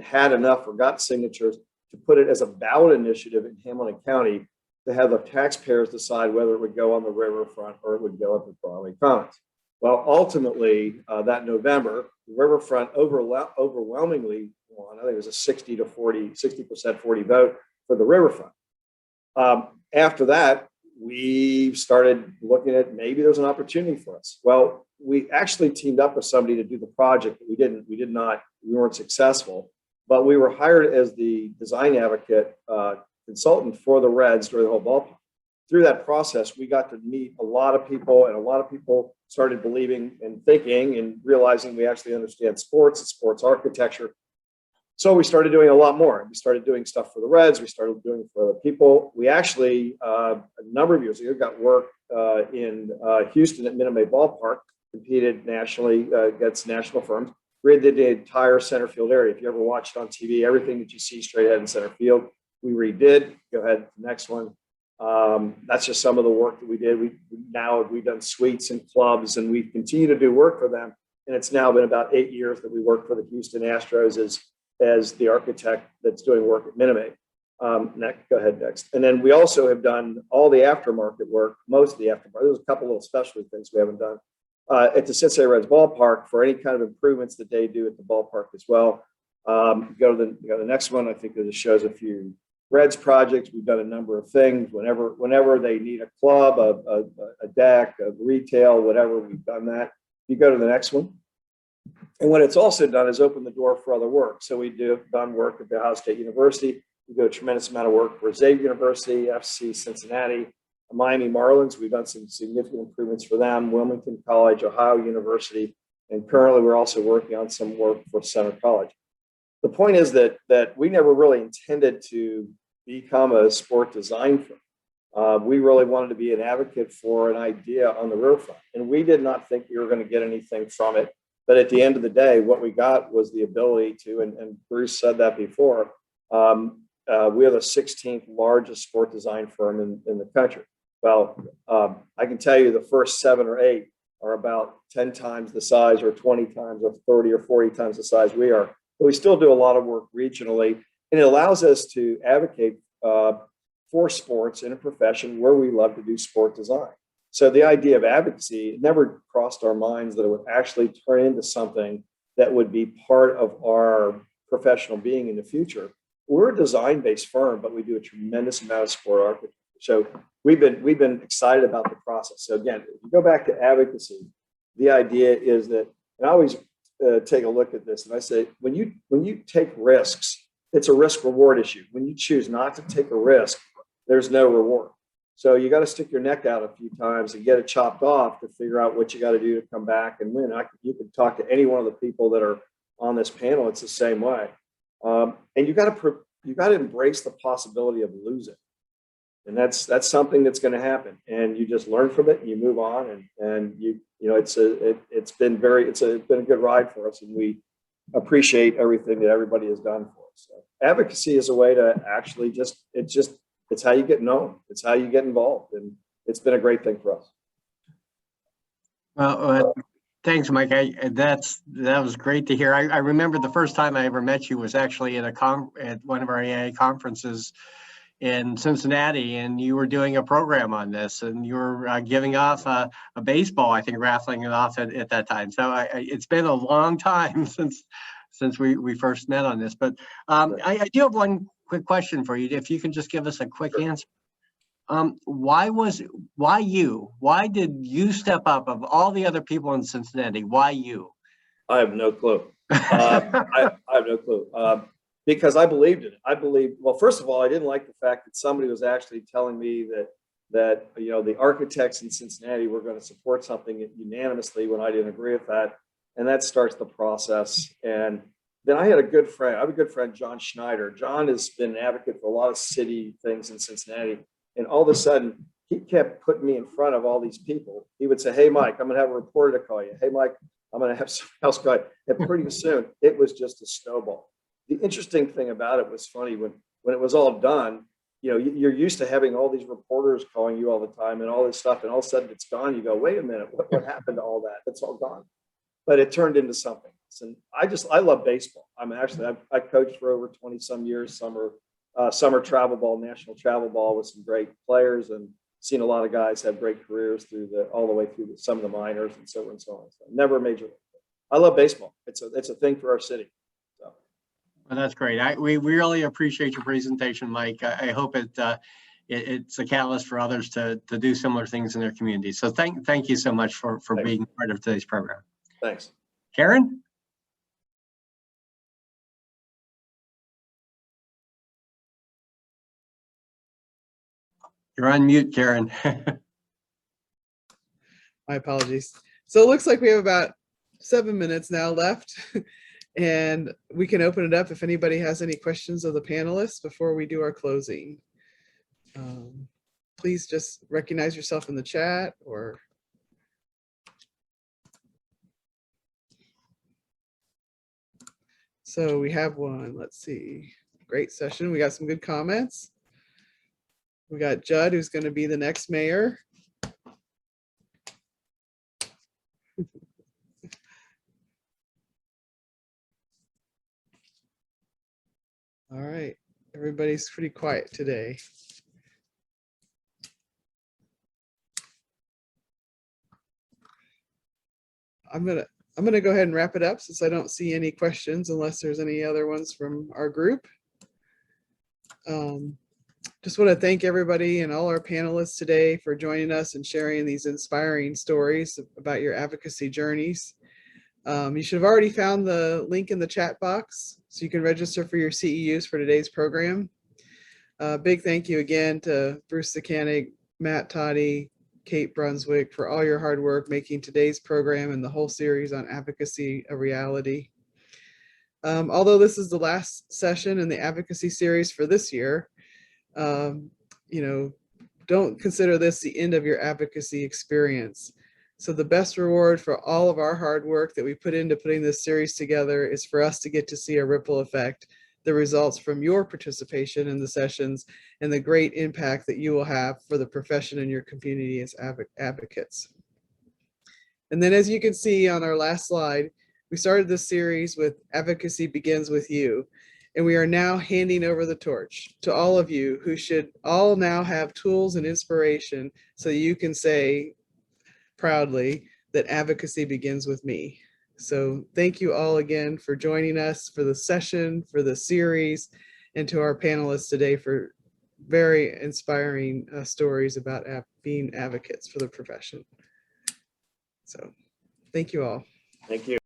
had enough or got signatures to put it as a ballot initiative in Hamilton County to have the taxpayers decide whether it would go on the riverfront or it would go up at Broadway Commons. Well, ultimately, that November, the riverfront overwhelmingly won. I think it was a 60% 40 vote for the riverfront. After that, we started looking at maybe there's an opportunity for us. Well, we actually teamed up with somebody to do the project. We weren't successful, but we were hired as the design advocate consultant for the Reds during the whole ballpark. Through that process, we got to meet a lot of people, and a lot of people started believing and thinking and realizing we actually understand sports and sports architecture. So we started doing a lot more. We started doing stuff for the Reds. We started doing it for other people. We actually, a number of years ago, got work in Houston at Minute Maid Ballpark, competed nationally against national firms. Redid the entire center field area. If you ever watched on TV, everything that you see straight ahead in center field, we redid. Go ahead, next one. That's just some of the work that we did. We've done suites and clubs, and we continue to do work for them. And it's now been about 8 years that we work for the Houston Astros as the architect that's doing work at Minute Maid. Go ahead, next. And then we also have done all the aftermarket work, most of the aftermarket. There's a couple little specialty things we haven't done at the Cincinnati Reds ballpark for any kind of improvements that they do at the ballpark as well. Go to the next one. I think that just shows a few Reds projects. We've done a number of things. Whenever they need a club, a deck, a retail, whatever, we've done that. You go to the next one. And what it's also done is open the door for other work. So we done work at the Ohio State University. We do a tremendous amount of work for Xavier University, FC Cincinnati, Miami Marlins. We've done some significant improvements for them, Wilmington College, Ohio University, and currently we're also working on some work for Center College. The point is that we never really intended to become a sport design firm. We really wanted to be an advocate for an idea on the riverfront, and we did not think we were going to get anything from it. But at the end of the day, what we got was the ability to, and Bruce said that before, we are the 16th largest sport design firm in the country. Well, I can tell you the first 7 or 8 are about 10 times the size or 20 times or 30 or 40 times the size we are. But we still do a lot of work regionally, and it allows us to advocate for sports in a profession where we love to do sport design. So the idea of advocacy never crossed our minds that it would actually turn into something that would be part of our professional being in the future. We're a design-based firm, but we do a tremendous amount of sport architecture. So we've been excited about the process. So again, if you go back to advocacy, the idea is that, and I always take a look at this, and I say, when you take risks, it's a risk-reward issue. When you choose not to take a risk, there's no reward. So you got to stick your neck out a few times and get it chopped off to figure out what you got to do to come back and win. You can talk to any one of the people that are on this panel. It's the same way. And you got to embrace the possibility of losing. And that's something that's going to happen. And you just learn from it and you move on. And it's been a good ride for us. And we appreciate everything that everybody has done for us. So advocacy is a way to actually it's how you get known. It's how you get involved. And it's been a great thing for us. Well, thanks, Mike. That was great to hear. I remember the first time I ever met you was actually at one of our AIA conferences in Cincinnati, and you were doing a program on this, and you were giving off a baseball, I think, raffling it off at that time. So it's been a long time since we first met on this. But I do have one quick question for you, if you can just give us a quick answer. Why you? Why did you step up of all the other people in Cincinnati? Why you? I have no clue. I have no clue. Because I believed in it. Well, first of all, I didn't like the fact that somebody was actually telling me that the architects in Cincinnati were going to support something unanimously when I didn't agree with that. And that starts the process. And then I had a good friend. I have a good friend, John Schneider. John has been an advocate for a lot of city things in Cincinnati. And all of a sudden, he kept putting me in front of all these people. He would say, "Hey, Mike, I'm going to have a reporter to call you. Hey, Mike, I'm going to have someone else call you." And pretty soon, it was just a snowball. The interesting thing about it was funny when it was all done. you're used to having all these reporters calling you all the time and all this stuff, and all of a sudden it's gone. You go, wait a minute, what happened to all that? It's all gone. But it turned into something. And I love baseball. I coached for over 20 some years, summer travel ball, national travel ball with some great players, and seen a lot of guys have great careers all the way through some of the minors and so on and so on. So never a major league. I love baseball. It's a thing for our city. So. Well, that's great. We really appreciate your presentation, Mike. I hope it's a catalyst for others to do similar things in their community. So thank you so much for being part of today's program. Thanks. Karen? You're on mute, Karen. My apologies. So it looks like we have about 7 minutes now left, and we can open it up if anybody has any questions of the panelists before we do our closing. Please just recognize yourself in the chat or. So we have one. Let's see. Great session. We got some good comments. We got Judd, who's going to be the next mayor. All right. Everybody's pretty quiet today. I'm gonna go ahead and wrap it up since I don't see any questions unless there's any other ones from our group. Just want to thank everybody and all our panelists today for joining us and sharing these inspiring stories about your advocacy journeys. You should have already found the link in the chat box so you can register for your CEUs for today's program. Big thank you again to Bruce Sakanik, Matt Toddy, Kate Brunswick for all your hard work making today's program and the whole series on advocacy a reality. Although this is the last session in the advocacy series for this year, don't consider this the end of your advocacy experience. So the best reward for all of our hard work that we put into putting this series together is for us to get to see a ripple effect, the results from your participation in the sessions and the great impact that you will have for the profession and your community as advocates. And then as you can see on our last slide, we started this series with Advocacy Begins With You. And we are now handing over the torch to all of you who should all now have tools and inspiration so you can say proudly that advocacy begins with me. So thank you all again for joining us for the session, for the series, and to our panelists today for very inspiring stories about being advocates for the profession. So thank you all. Thank you.